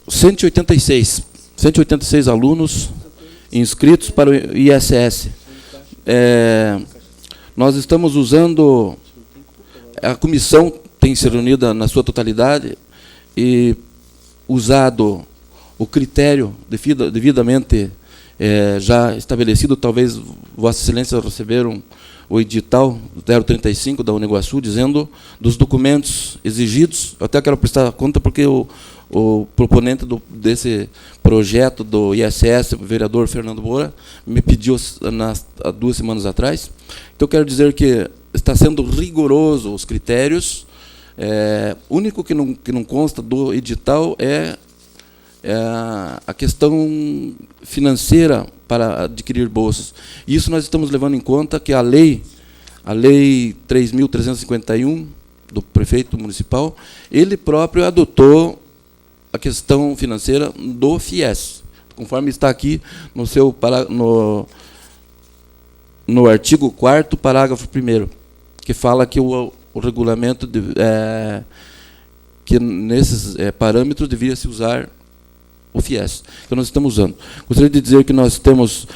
186 alunos inscritos para o ISS. Nós estamos usando, a comissão tem se reunida na sua totalidade e usado o critério devidamente já estabelecido. Talvez Vossa Excelência receberam o edital 035 da Uniguaçu, dizendo dos documentos exigidos. Eu até quero prestar conta porque o proponente desse projeto do ISS, o vereador Fernando Moura, me pediu há 2 semanas atrás. Então, quero dizer que está sendo rigoroso os critérios. O único que não consta do edital é a questão financeira para adquirir bolsas. Isso nós estamos levando em conta que a lei 3.351 do prefeito municipal, ele próprio adotou a questão financeira do FIES, conforme está aqui no artigo 4º, parágrafo 1º, que fala que o regulamento que nesses parâmetros deveria se usar o FIES. Então, nós estamos usando. Gostaria de dizer que nós temos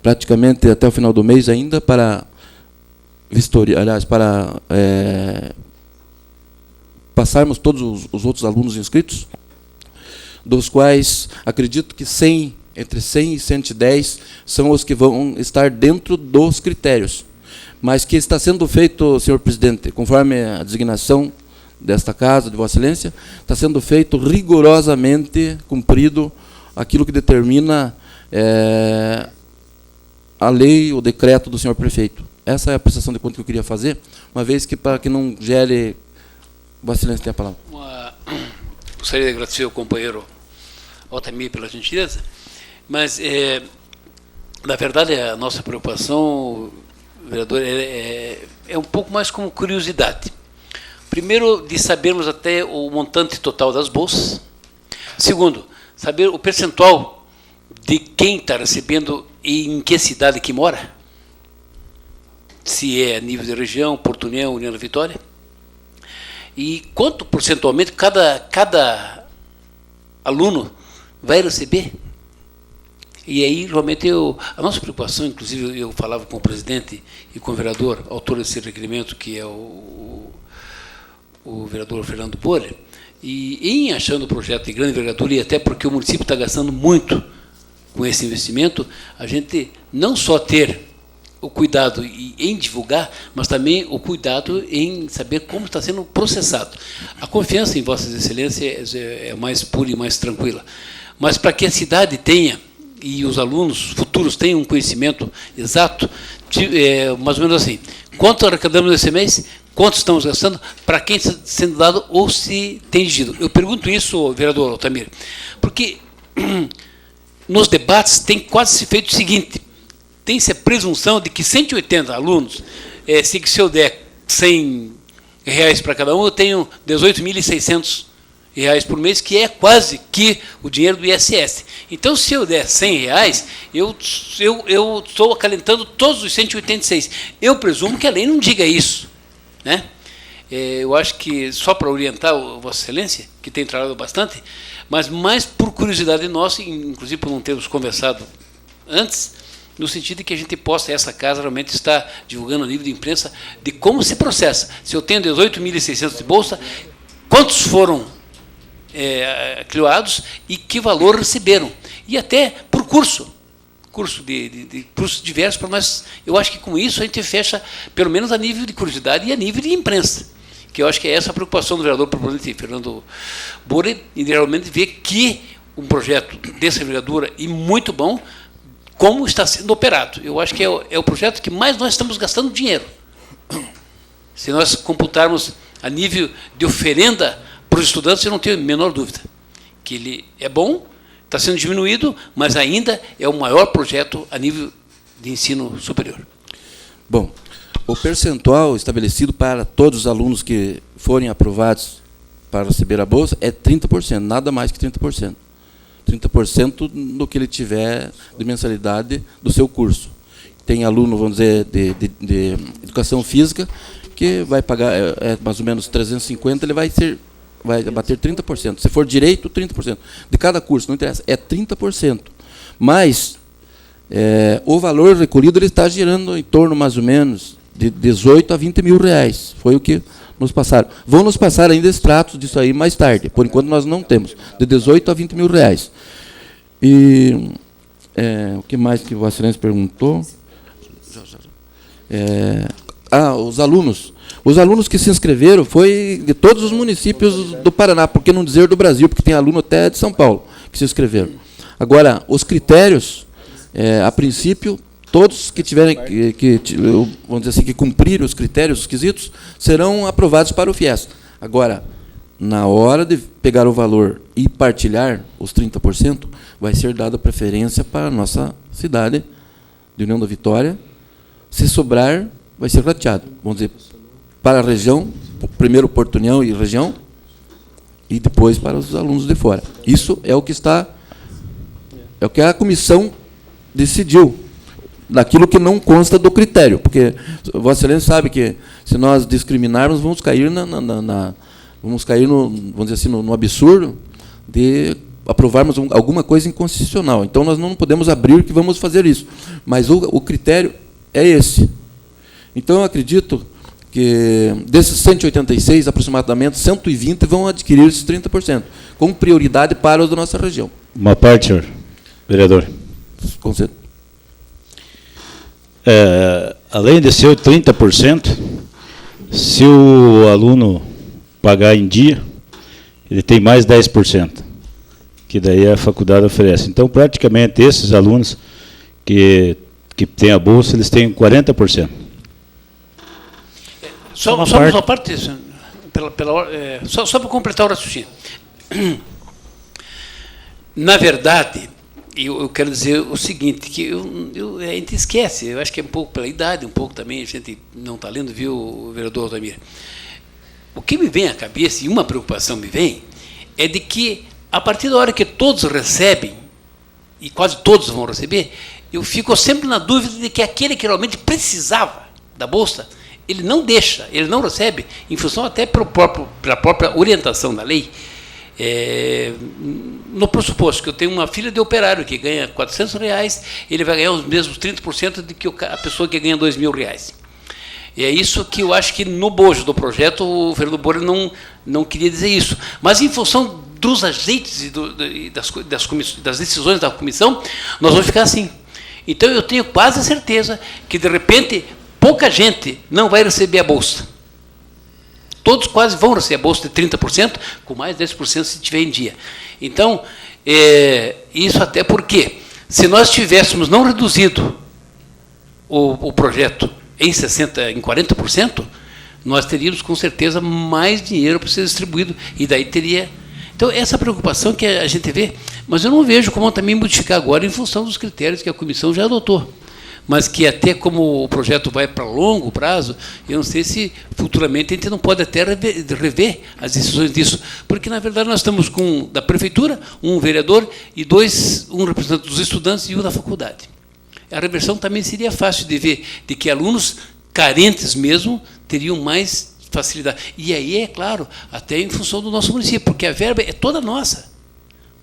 praticamente até o final do mês ainda para passarmos todos os outros alunos inscritos, dos quais acredito que entre 100 e 110 são os que vão estar dentro dos critérios, mas que está sendo feito, senhor presidente, conforme a designação desta casa, de Vossa Excelência, está sendo feito rigorosamente cumprido aquilo que determina a lei, o decreto do senhor prefeito. Essa é a prestação de conta que eu queria fazer, uma vez que, para que não gere... Vossa Excelência tem a palavra. Gostaria de agradecer ao companheiro Altamir pela gentileza, mas, na verdade, a nossa preocupação, vereador, é um pouco mais como curiosidade. Primeiro, de sabermos até o montante total das bolsas. Segundo, saber o percentual de quem está recebendo e em que cidade que mora. Se é a nível de região, Porto União, União da Vitória. E quanto percentualmente cada aluno vai receber. E aí, realmente, a nossa preocupação, inclusive, eu falava com o presidente e com o vereador, autor desse requerimento, que é o vereador Fernando Boller, e em achando o projeto de grande envergadura, e até porque o município está gastando muito com esse investimento, a gente não só ter o cuidado em divulgar, mas também o cuidado em saber como está sendo processado. A confiança em Vossas Excelências é mais pura e mais tranquila. Mas para que a cidade tenha, e os alunos futuros tenham um conhecimento exato, mais ou menos assim, quanto arrecadamos esse mês, quanto estamos gastando, para quem está sendo dado ou se tem dirigido. Eu pergunto isso, vereador Altamir, porque nos debates tem quase se feito o seguinte: tem-se a presunção de que 180 alunos, se eu der R$100 para cada um, eu tenho R$18.600 por mês, que é quase que o dinheiro do ISS. Então, se eu der R$100, eu estou acalentando todos os 186. Eu presumo que a lei não diga isso, né? Eu acho que, só para orientar Vossa Excelência, que tem trabalhado bastante, mas mais por curiosidade nossa, inclusive por não termos conversado antes, no sentido de que a gente possa, essa casa realmente estar divulgando a nível de imprensa de como se processa. Se eu tenho 18.600 de bolsa, quantos foram criados e que valor receberam. E até por cursos diversos, para nós. Eu acho que com isso a gente fecha, pelo menos a nível de curiosidade e a nível de imprensa, que eu acho que é essa a preocupação do vereador proponente Fernando Borer, e realmente ver que um projeto dessa envergadura e muito bom, como está sendo operado. Eu acho que é o projeto que mais nós estamos gastando dinheiro. Se nós computarmos a nível de oferenda para os estudantes, eu não tenho a menor dúvida que ele é bom, está sendo diminuído, mas ainda é o maior projeto a nível de ensino superior. Bom, o percentual estabelecido para todos os alunos que forem aprovados para receber a bolsa é 30%, nada mais que 30%. 30% do que ele tiver de mensalidade do seu curso. Tem aluno, vamos dizer, de educação física, que vai pagar mais ou menos 350, ele vai ser vai bater 30%. Se for direito, 30%. De cada curso, não interessa, é 30%. Mas o valor recolhido ele está girando em torno, mais ou menos, de 18 a 20 mil reais. Foi o que nos passaram. Vão nos passar ainda extratos disso aí mais tarde. Por enquanto, nós não temos. De 18 a 20 mil reais. E o que mais que o Vossa Excelência perguntou? Os alunos. Os alunos que se inscreveram foi de todos os municípios do Paraná, por que não dizer do Brasil, porque tem aluno até de São Paulo que se inscreveram. Agora, os critérios, a princípio, todos que tiverem vamos dizer assim, que cumprir os critérios, os quesitos, serão aprovados para o FIES. Agora, na hora de pegar o valor e partilhar os 30%, vai ser dada preferência para a nossa cidade de União da Vitória. Se sobrar, vai ser rateado. Vamos dizer, para a região, primeiro Porto União e região, e depois para os alunos de fora. Isso é o que é o que a comissão decidiu, daquilo que não consta do critério, porque Vossa Excelência sabe que se nós discriminarmos, vamos cair vamos cair vamos dizer assim, no absurdo de aprovarmos alguma coisa inconstitucional. Então nós não podemos abrir que vamos fazer isso. Mas o critério é esse. Então eu acredito que desses 186, aproximadamente 120 vão adquirir esses 30%, com prioridade para os da nossa região. Uma parte, senhor vereador. Com certeza. Além de ser 30%, se o aluno pagar em dia, ele tem mais 10%, que daí a faculdade oferece. Então, praticamente, esses alunos que têm a bolsa, eles têm 40%. Só uma parte, só para completar o raciocínio. Na verdade, eu quero dizer o seguinte, que a gente esquece, eu acho que é um pouco pela idade, um pouco também, a gente não está lendo, viu, vereador Altamir? O que me vem à cabeça, e uma preocupação me vem, é de que, a partir da hora que todos recebem, e quase todos vão receber, eu fico sempre na dúvida de que aquele que realmente precisava da bolsa, ele não deixa, ele não recebe, em função até pela própria orientação da lei. No pressuposto que eu tenho uma filha de operário que ganha R$400, ele vai ganhar os mesmos 30% de que a pessoa que ganha R$2.000. E é isso que eu acho que no bojo do projeto o vereador Bora não queria dizer isso. Mas em função dos ajeites e das decisões da comissão, nós vamos ficar assim. Então eu tenho quase certeza que, de repente, pouca gente não vai receber a bolsa. Todos quase vão receber a bolsa de 30%, com mais 10% se tiver em dia. Então, isso até porque, se nós tivéssemos não reduzido o projeto em 40%, nós teríamos, com certeza, mais dinheiro para ser distribuído, e daí teria... Então, essa preocupação que a gente vê, mas eu não vejo como também modificar agora em função dos critérios que a comissão já adotou. Mas que até como o projeto vai para longo prazo, eu não sei se futuramente a gente não pode até rever as decisões disso, porque, na verdade, nós estamos com, da prefeitura, um vereador e um representante dos estudantes e um da faculdade. A reversão também seria fácil de ver, de que alunos carentes mesmo teriam mais facilidade. E aí, é claro, até em função do nosso município, porque a verba é toda nossa.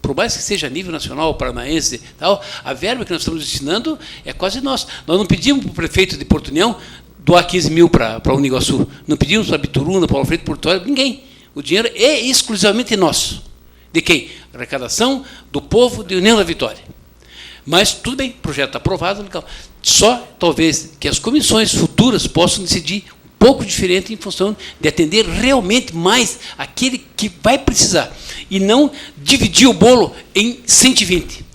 Por mais que seja a nível nacional, paranaense, tal, a verba que nós estamos destinando é quase nossa. Nós não pedimos para o prefeito de Porto União doar 15 mil para Uniguaçu, não pedimos para Bituruna, para o Alfredo Portuário, ninguém. O dinheiro é exclusivamente nosso. De quem? Arrecadação do povo de União da Vitória. Mas, tudo bem, projeto aprovado, legal. Só, talvez, que as comissões futuras possam decidir um pouco diferente em função de atender realmente mais aquele que vai precisar, e não dividir o bolo em 120.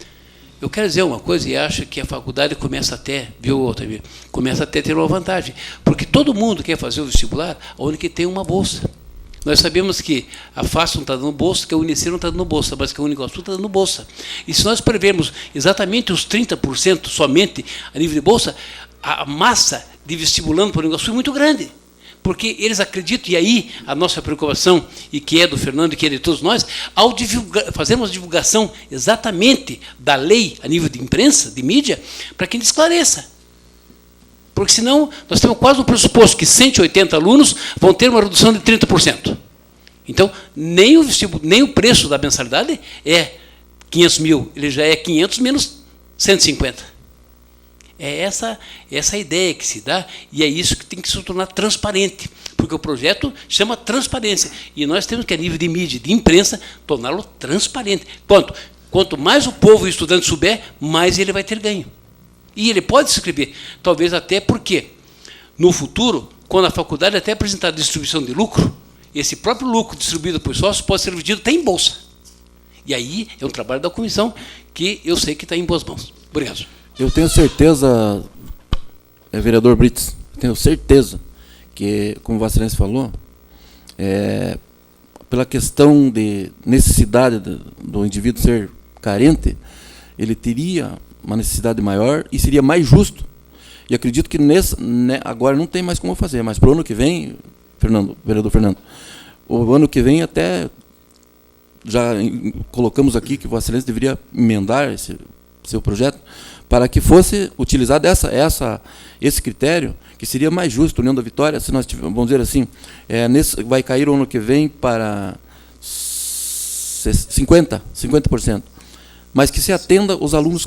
Eu quero dizer uma coisa, e acho que a faculdade começa até, viu, Altamir? Começa até a ter uma vantagem, porque todo mundo quer fazer o vestibular onde que tem uma bolsa. Nós sabemos que a FAS não está dando bolsa, que a Unicir não está dando bolsa, mas que a Uniguaçu está dando bolsa. E se nós prevermos exatamente os 30% somente a nível de bolsa, a massa de vestibulando para o Uniguaçu é muito grande. Porque eles acreditam, e aí a nossa preocupação, e que é do Fernando e que é de todos nós, ao fazermos a divulgação exatamente da lei a nível de imprensa, de mídia, para que a gente esclareça. Porque senão nós temos quase um pressuposto que 180 alunos vão ter uma redução de 30%. Então, nem o preço da mensalidade é 500 mil, ele já é 500 menos 150. É essa a ideia que se dá, e é isso que tem que se tornar transparente, porque o projeto chama transparência, e nós temos que, a nível de mídia, de imprensa, torná-lo transparente. Quanto mais o povo e o estudante souber, mais ele vai ter ganho. E ele pode se inscrever, talvez até porque, no futuro, quando a faculdade até apresentar a distribuição de lucro, esse próprio lucro distribuído por sócios pode ser vendido até em bolsa. E aí é um trabalho da comissão que eu sei que está em boas mãos. Obrigado. Eu tenho certeza, vereador Brits, tenho certeza que, como Vossa Excelência falou, pela questão de necessidade do indivíduo ser carente, ele teria uma necessidade maior e seria mais justo. E acredito que agora não tem mais como fazer, mas para o ano que vem, vereador Fernando, o ano que vem até já colocamos aqui que Vossa Excelência deveria emendar esse seu projeto para que fosse utilizado esse critério, que seria mais justo, União da Vitória, se nós tivermos, vamos dizer assim, vai cair o ano que vem para 50%, mas que se atenda os alunos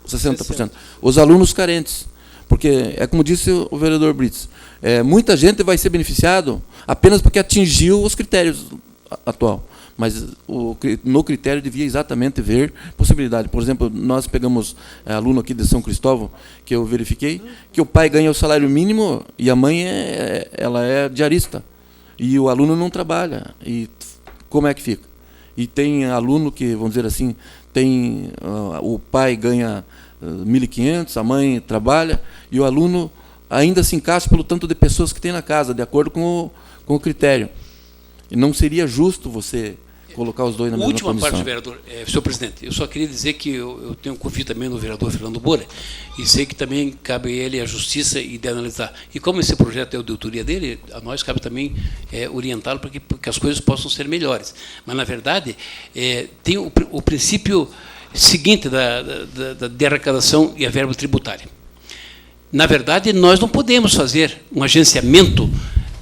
60%, os alunos carentes, porque é como disse o vereador Brits, muita gente vai ser beneficiado apenas porque atingiu os critérios atual. Mas no critério devia exatamente ver possibilidade. Por exemplo, nós pegamos aluno aqui de São Cristóvão, que eu verifiquei, que o pai ganha o salário mínimo e a mãe ela é diarista. E o aluno não trabalha. E como é que fica? E tem aluno que, vamos dizer assim, o pai ganha 1.500, a mãe trabalha, e o aluno ainda se encaixa pelo tanto de pessoas que tem na casa, de acordo com o critério. E não seria justo você colocar os dois na mesma última condição. Parte, vereador, senhor presidente, eu só queria dizer que eu tenho confio também no vereador Fernando Bora, e sei que também cabe a ele a justiça e de analisar. E como esse projeto é de autoria dele, a nós cabe também orientá-lo para que as coisas possam ser melhores. Mas, na verdade, tem o princípio seguinte de arrecadação e a verba tributária. Na verdade, nós não podemos fazer um agenciamento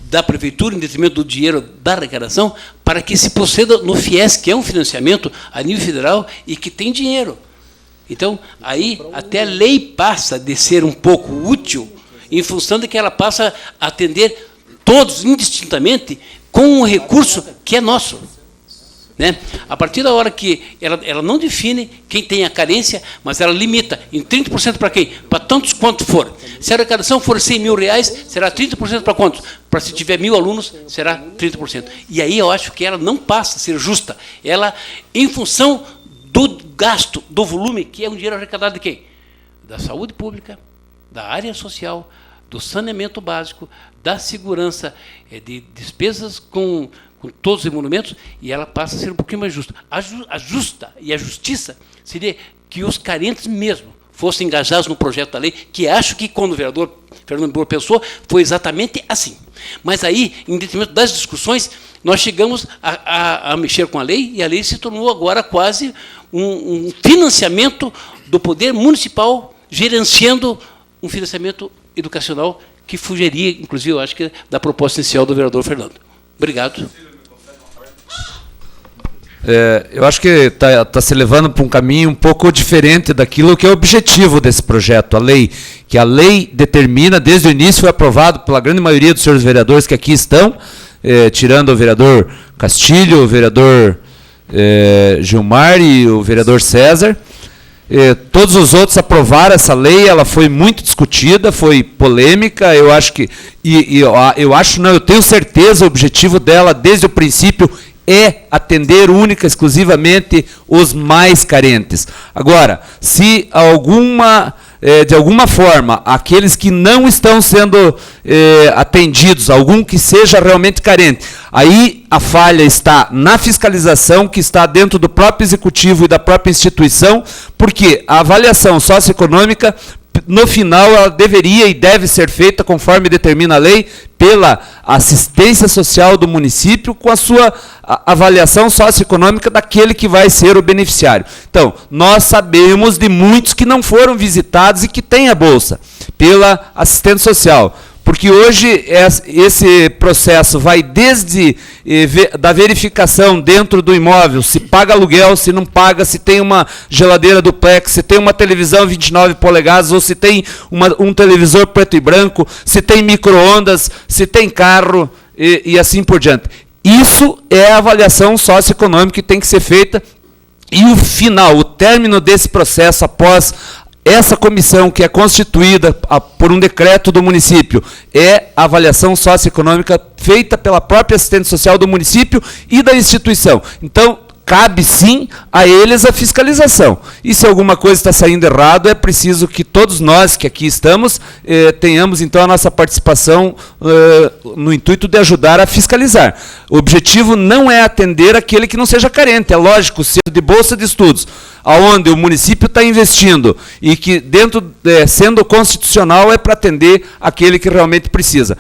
da prefeitura em detrimento do dinheiro da arrecadação para que se proceda no FIES, que é um financiamento a nível federal e que tem dinheiro. Então, aí até a lei passa de ser um pouco útil em função de que ela passa a atender todos indistintamente com um recurso que é nosso. Né? A partir da hora que ela não define quem tem a carência, mas ela limita em 30% para quem? Para tantos quanto for. Se a arrecadação for 100 mil reais, será 30% para quantos? Para se tiver 1.000 alunos, será 30%. E aí eu acho que ela não passa a ser justa. Ela, em função do gasto, do volume, que é um dinheiro arrecadado de quem? Da saúde pública, da área social, do saneamento básico, da segurança, de despesas com todos os emolumentos, e ela passa a ser um pouquinho mais justa. A justa e a justiça seria que os carentes mesmo fossem engajados no projeto da lei, que acho que, quando o vereador Fernando Bora pensou, foi exatamente assim. Mas aí, em detrimento das discussões, nós chegamos a mexer com a lei, e a lei se tornou agora quase um financiamento do poder municipal, gerenciando um financiamento educacional que fugiria, inclusive, eu acho que da proposta inicial do vereador Fernando. Obrigado. Eu acho que está se levando para um caminho um pouco diferente daquilo que é o objetivo desse projeto, a lei. Que a lei determina, desde o início, foi aprovado pela grande maioria dos senhores vereadores que aqui estão, tirando o vereador Castilho, o vereador Gilmar e o vereador César. Todos os outros aprovaram essa lei, ela foi muito discutida, foi polêmica, eu acho que, eu tenho certeza, o objetivo dela, desde o princípio, é atender única e exclusivamente os mais carentes. Agora, se de alguma forma, aqueles que não estão sendo atendidos, algum que seja realmente carente, aí a falha está na fiscalização, que está dentro do próprio executivo e da própria instituição, porque a avaliação socioeconômica, no final, ela deveria e deve ser feita, conforme determina a lei, pela assistência social do município, com a sua avaliação socioeconômica daquele que vai ser o beneficiário. Então, nós sabemos de muitos que não foram visitados e que têm a bolsa pela assistente social. porque hoje esse processo vai desde da verificação dentro do imóvel, se paga aluguel, se não paga, se tem uma geladeira duplex, se tem uma televisão 29 polegadas, ou se tem um televisor preto e branco, se tem micro-ondas, se tem carro e assim por diante. Isso é a avaliação socioeconômica que tem que ser feita, e o final, o término desse processo após essa comissão que é constituída por um decreto do município, é a avaliação socioeconômica feita pela própria assistente social do município e da instituição. Então, cabe sim a eles a fiscalização. E se alguma coisa está saindo errado, é preciso que todos nós que aqui estamos tenhamos então a nossa participação no intuito de ajudar a fiscalizar. O objetivo não é atender aquele que não seja carente. É lógico, sendo de bolsa de estudos, aonde o município está investindo e que dentro, sendo constitucional, é para atender aquele que realmente precisa.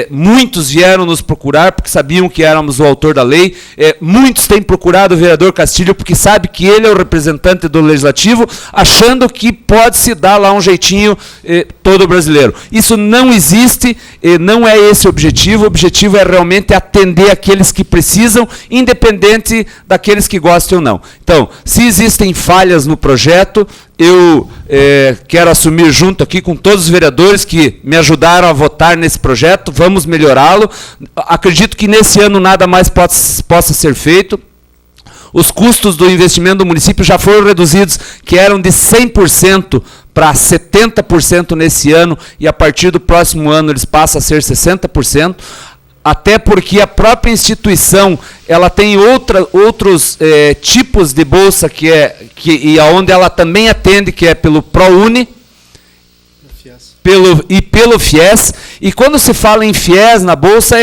Muitos vieram nos procurar porque sabiam que éramos o autor da lei. Muitos têm procurado o vereador Castilho porque sabe que ele é o representante do Legislativo, achando que pode se dar lá um jeitinho todo brasileiro. Isso não existe, não é esse o objetivo. O objetivo é realmente atender aqueles que precisam, independente daqueles que gostem ou não. Então, se existem falhas no projeto, eu quero assumir junto aqui com todos os vereadores que me ajudaram a votar nesse projeto, vamos melhorá-lo. Acredito que nesse ano nada mais possa ser feito. Os custos do investimento do município já foram reduzidos, que eram de 100% para 70% nesse ano, e a partir do próximo ano eles passam a ser 60%. Até porque a própria instituição ela tem outros tipos de bolsa e aonde ela também atende, que é pelo ProUni pelo FIES. E quando se fala em FIES na bolsa,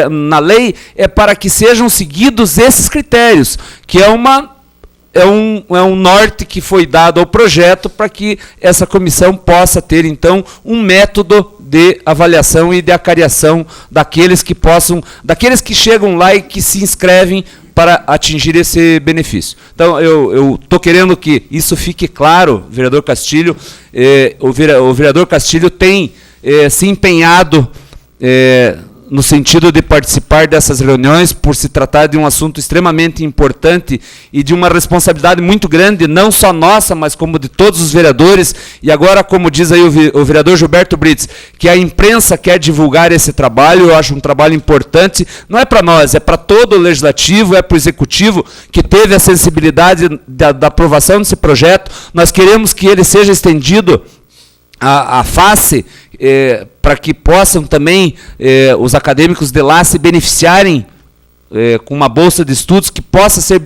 na lei, é para que sejam seguidos esses critérios, que é um norte que foi dado ao projeto para que essa comissão possa ter, então, um método de avaliação e de acariação daqueles que chegam lá e que se inscrevem para atingir esse benefício. Então, eu estou querendo que isso fique claro, vereador Castilho. O vereador Castilho tem se empenhado no sentido de participar dessas reuniões, por se tratar de um assunto extremamente importante e de uma responsabilidade muito grande, não só nossa, mas como de todos os vereadores. E agora, como diz aí o vereador Gilberto Brits, que a imprensa quer divulgar esse trabalho, eu acho um trabalho importante, não é para nós, é para todo o Legislativo, é para o Executivo, que teve a sensibilidade da aprovação desse projeto. Nós queremos que ele seja estendido à face, para que possam também os acadêmicos de lá se beneficiarem com uma bolsa de estudos que possa ser,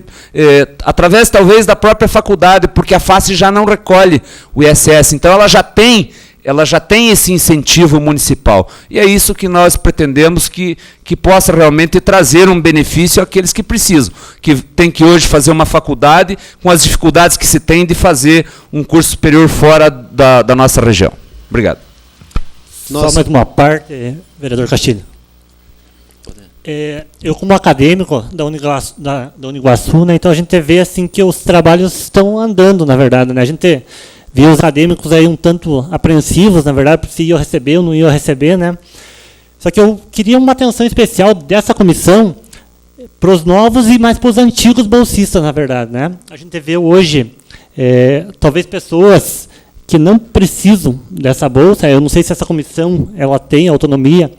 através talvez da própria faculdade, porque a face já não recolhe o ISS, então ela já tem esse incentivo municipal. E é isso que nós pretendemos que possa realmente trazer um benefício àqueles que precisam, que tem que hoje fazer uma faculdade com as dificuldades que se tem de fazer um curso superior fora da nossa região. Obrigado. Só mais uma parte, vereador Castilho. Eu, como acadêmico da Uniguaçu, né, então a gente vê assim, que os trabalhos estão andando, na verdade. Né? A gente vê os acadêmicos aí um tanto apreensivos, na verdade, se iam receber ou não iam receber. Né? Só que eu queria uma atenção especial dessa comissão para os novos e mais para os antigos bolsistas, na verdade. Né? A gente vê hoje, talvez, pessoas que não precisam dessa bolsa. Eu não sei se essa comissão ela tem autonomia,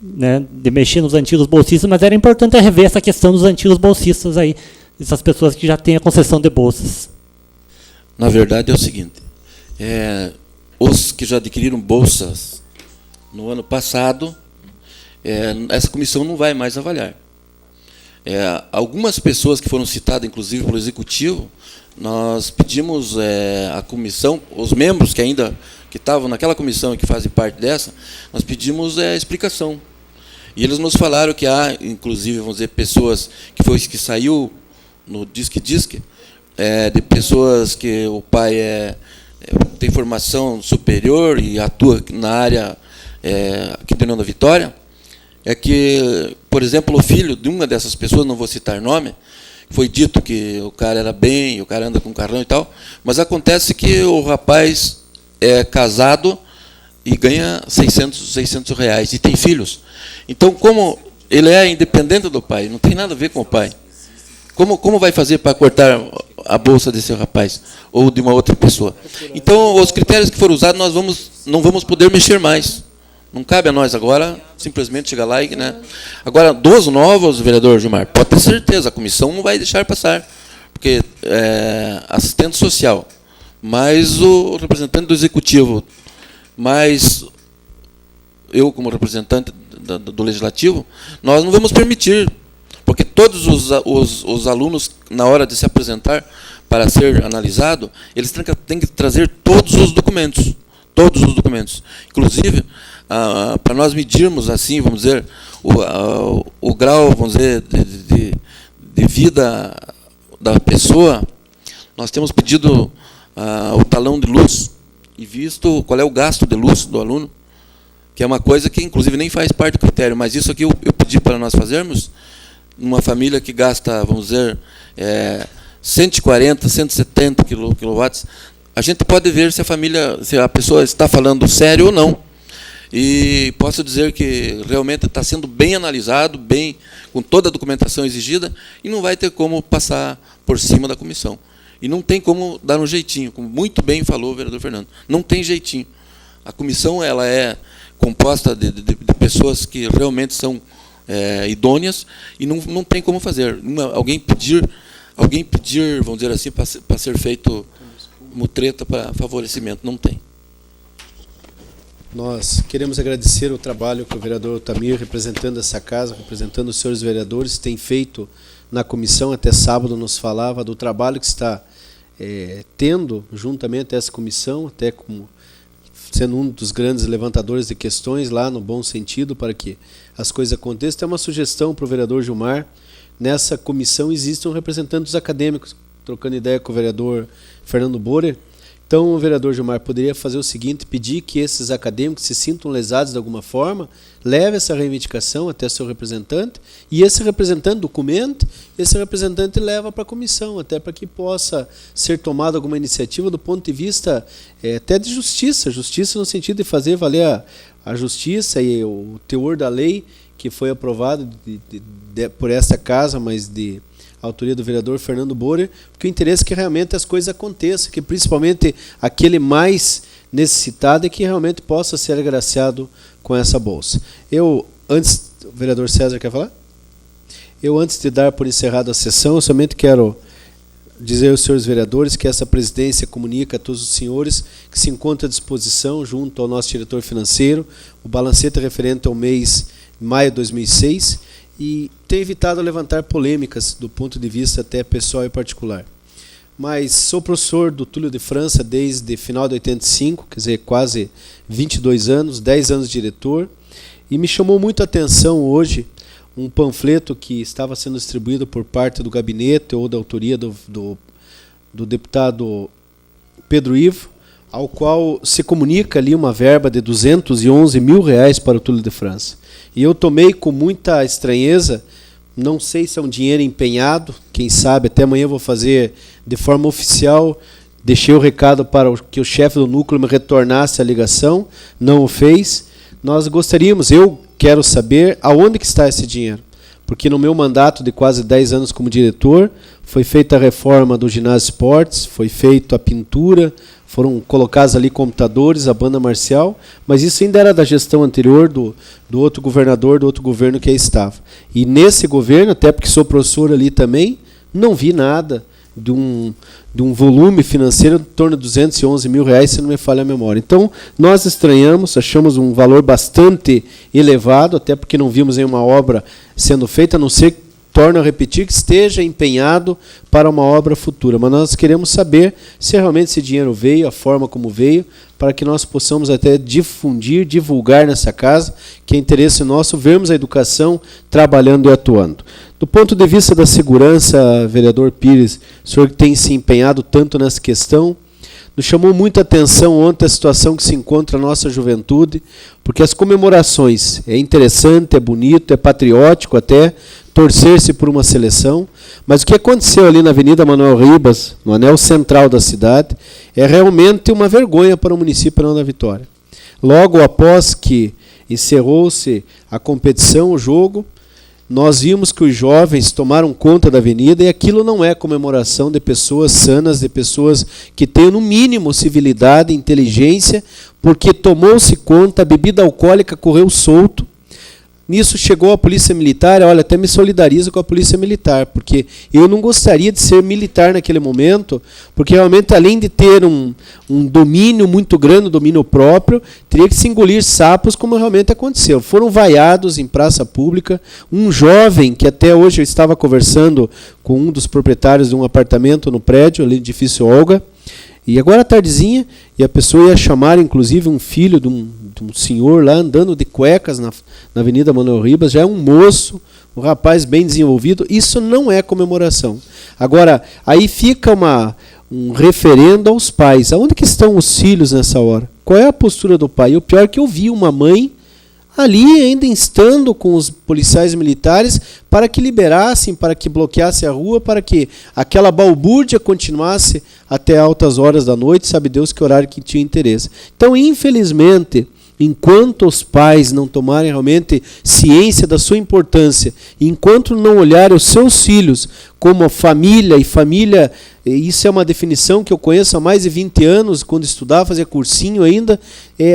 né, de mexer nos antigos bolsistas, mas era importante rever essa questão dos antigos bolsistas aí, essas pessoas que já têm a concessão de bolsas. Na verdade é o seguinte, os que já adquiriram bolsas no ano passado, essa comissão não vai mais avaliar. Algumas pessoas que foram citadas, inclusive pelo Executivo, nós pedimos à comissão, os membros que estavam naquela comissão e que fazem parte dessa, nós pedimos explicação. E eles nos falaram que há, inclusive, vamos dizer, pessoas que saiu no Disque, de pessoas que o pai tem formação superior e atua na área aqui de União da Vitória, que, por exemplo, o filho de uma dessas pessoas, não vou citar nome, foi dito que o cara era bem, o cara anda com carrão e tal, mas acontece que o rapaz é casado e ganha 600 reais e tem filhos. Então, como ele é independente do pai, não tem nada a ver com o pai, como vai fazer para cortar a bolsa desse rapaz ou de uma outra pessoa? Então, os critérios que foram usados, nós não vamos poder mexer mais. Não cabe a nós agora simplesmente chegar lá e... Né? Agora, dos novos, vereador Gilmar, pode ter certeza, a comissão não vai deixar passar, porque assistente social, mais o representante do executivo, mais eu como representante do legislativo, nós não vamos permitir, porque todos os alunos, na hora de se apresentar para ser analisado, eles têm que trazer todos os documentos, inclusive para nós medirmos assim, vamos dizer, o grau, vamos dizer, de vida da pessoa. Nós temos pedido o talão de luz e visto qual é o gasto de luz do aluno, que é uma coisa que, inclusive, nem faz parte do critério, mas isso aqui eu pedi para nós fazermos, numa família que gasta, vamos dizer, 140, 170 quilowatts, a gente pode ver se a pessoa está falando sério ou não. E posso dizer que realmente está sendo bem analisado, bem, com toda a documentação exigida, e não vai ter como passar por cima da comissão. E não tem como dar um jeitinho, como muito bem falou o vereador Fernando. Não tem jeitinho. A comissão ela é composta de pessoas que realmente são idôneas e não tem como fazer. Alguém pedir, vamos dizer assim, para ser feito mutreta para favorecimento. Não tem. Nós queremos agradecer o trabalho que o vereador Otamir, representando essa casa, representando os senhores vereadores, tem feito na comissão. Até sábado nos falava do trabalho que está tendo juntamente a essa comissão, até como sendo um dos grandes levantadores de questões lá, no bom sentido, para que as coisas aconteçam. Tem uma sugestão para o vereador Gilmar. Nessa comissão existem representantes acadêmicos, trocando ideia com o vereador Fernando Borer. Então, o vereador Gilmar poderia fazer o seguinte, pedir que esses acadêmicos se sintam lesados de alguma forma, leve essa reivindicação até seu representante, e esse representante documente, esse representante leva para a comissão, até para que possa ser tomada alguma iniciativa do ponto de vista até de justiça no sentido de fazer valer a justiça e o teor da lei que foi aprovado por essa casa, mas de autoria do vereador Fernando Borer, porque o interesse é que realmente as coisas aconteçam, que principalmente aquele mais necessitado é que realmente possa ser agraciado com essa bolsa. O vereador César quer falar? Antes de dar por encerrada a sessão, eu somente quero dizer aos senhores vereadores que essa presidência comunica a todos os senhores que se encontra à disposição, junto ao nosso diretor financeiro, o balancete referente ao mês de maio de 2006, e tem evitado levantar polêmicas do ponto de vista até pessoal e particular. Mas sou professor do Túlio de França desde final de 85, quer dizer, quase 22 anos, 10 anos de diretor, e me chamou muito a atenção hoje um panfleto que estava sendo distribuído por parte do gabinete ou da autoria do deputado Pedro Ivo, ao qual se comunica ali uma verba de R$211 mil para o Túlio de França. E eu tomei com muita estranheza, não sei se é um dinheiro empenhado, quem sabe, até amanhã eu vou fazer de forma oficial, deixei o recado para que o chefe do núcleo me retornasse a ligação, não o fez. Nós gostaríamos, eu quero saber aonde que está esse dinheiro, porque no meu mandato de quase 10 anos como diretor, foi feita a reforma do ginásio esportes, foi feita a pintura, foram colocados ali computadores, a banda marcial, mas isso ainda era da gestão anterior do outro governador, do outro governo que aí estava. E nesse governo, até porque sou professor ali também, não vi nada de um volume financeiro em torno de R$211 mil, se não me falha a memória. Então, nós estranhamos, achamos um valor bastante elevado, até porque não vimos nenhuma obra sendo feita, a não ser, torno a repetir, que esteja empenhado para uma obra futura. Mas nós queremos saber se realmente esse dinheiro veio, a forma como veio, para que nós possamos até difundir, divulgar nessa casa, que é interesse nosso, vermos a educação trabalhando e atuando. Do ponto de vista da segurança, vereador Pires, o senhor que tem se empenhado tanto nessa questão, nos chamou muita atenção ontem a situação que se encontra a nossa juventude, porque as comemorações, é interessante, é bonito, é patriótico até, torcer-se por uma seleção, mas o que aconteceu ali na Avenida Manuel Ribas, no anel central da cidade, é realmente uma vergonha para o município de Fernando da Vitória. logo após que encerrou-se a competição, o jogo, nós vimos que os jovens tomaram conta da avenida, e aquilo não é comemoração de pessoas sanas, de pessoas que têm no mínimo civilidade, inteligência, porque tomou-se conta, a bebida alcoólica correu solto. Nisso chegou a polícia militar. Olha, até me solidarizo com a polícia militar, porque eu não gostaria de ser militar naquele momento, porque realmente, além de ter um domínio muito grande, um domínio próprio, teria que se engolir sapos, como realmente aconteceu. Foram vaiados em praça pública. Um jovem, que até hoje eu estava conversando com um dos proprietários de um apartamento no prédio, ali no edifício Olga, e agora à tardezinha, e a pessoa ia chamar, inclusive, um filho de um senhor lá andando de cuecas na Avenida Manuel Ribas, já é um moço, um rapaz bem desenvolvido. Isso não é comemoração. Agora, aí fica um referendo aos pais. Aonde que estão os filhos nessa hora? Qual é a postura do pai? E o pior é que eu vi uma mãe ali ainda instando com os policiais militares para que liberassem, para que bloqueassem a rua, para que aquela balbúrdia continuasse até altas horas da noite, sabe Deus que horário que tinha interesse. Então, infelizmente, enquanto os pais não tomarem realmente ciência da sua importância, enquanto não olharem os seus filhos como família, e família, isso é uma definição que eu conheço há mais de 20 anos, quando estudava, fazia cursinho ainda,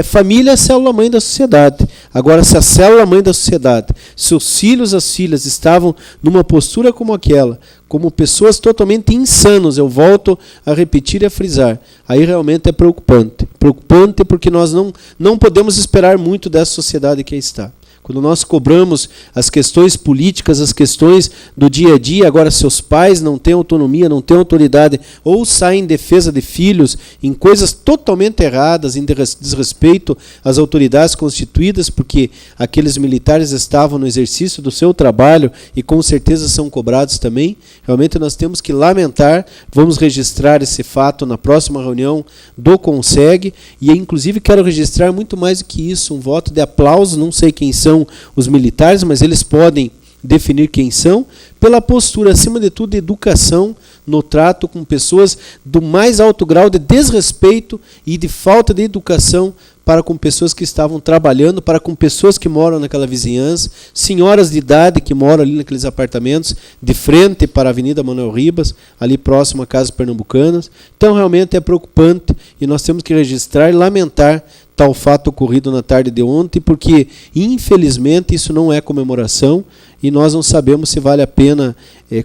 família é a célula-mãe da sociedade. Agora, se a célula-mãe da sociedade, se os filhos, as filhas estavam numa postura como aquela, como pessoas totalmente insanos, eu volto a repetir e a frisar, aí realmente é preocupante. Preocupante porque nós não podemos esperar muito dessa sociedade que aí está. Quando nós cobramos as questões políticas, as questões do dia a dia, agora seus pais não têm autonomia, não têm autoridade, ou saem em defesa de filhos em coisas totalmente erradas, em desrespeito às autoridades constituídas, porque aqueles militares estavam no exercício do seu trabalho e com certeza são cobrados também. Realmente nós temos que lamentar, vamos registrar esse fato na próxima reunião do CONSEG, e inclusive quero registrar muito mais do que isso, um voto de aplauso, não sei quem são os militares, mas eles podem definir quem são, pela postura, acima de tudo, de educação no trato com pessoas do mais alto grau de desrespeito e de falta de educação para com pessoas que estavam trabalhando, para com pessoas que moram naquela vizinhança, senhoras de idade que moram ali naqueles apartamentos, de frente para a Avenida Manuel Ribas, ali próximo à Casa Pernambucanas. Então, realmente é preocupante e nós temos que registrar e lamentar tal fato ocorrido na tarde de ontem, porque, infelizmente, isso não é comemoração e nós não sabemos se vale a pena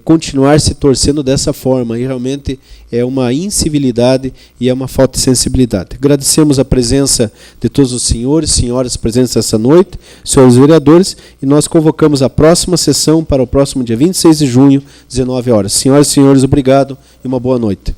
continuar se torcendo dessa forma. E realmente é uma incivilidade e é uma falta de sensibilidade. Agradecemos a presença de todos os senhores e senhoras presentes essa noite, senhores vereadores, e nós convocamos a próxima sessão para o próximo dia 26 de junho, 19 horas. Senhoras e senhores, obrigado e uma boa noite.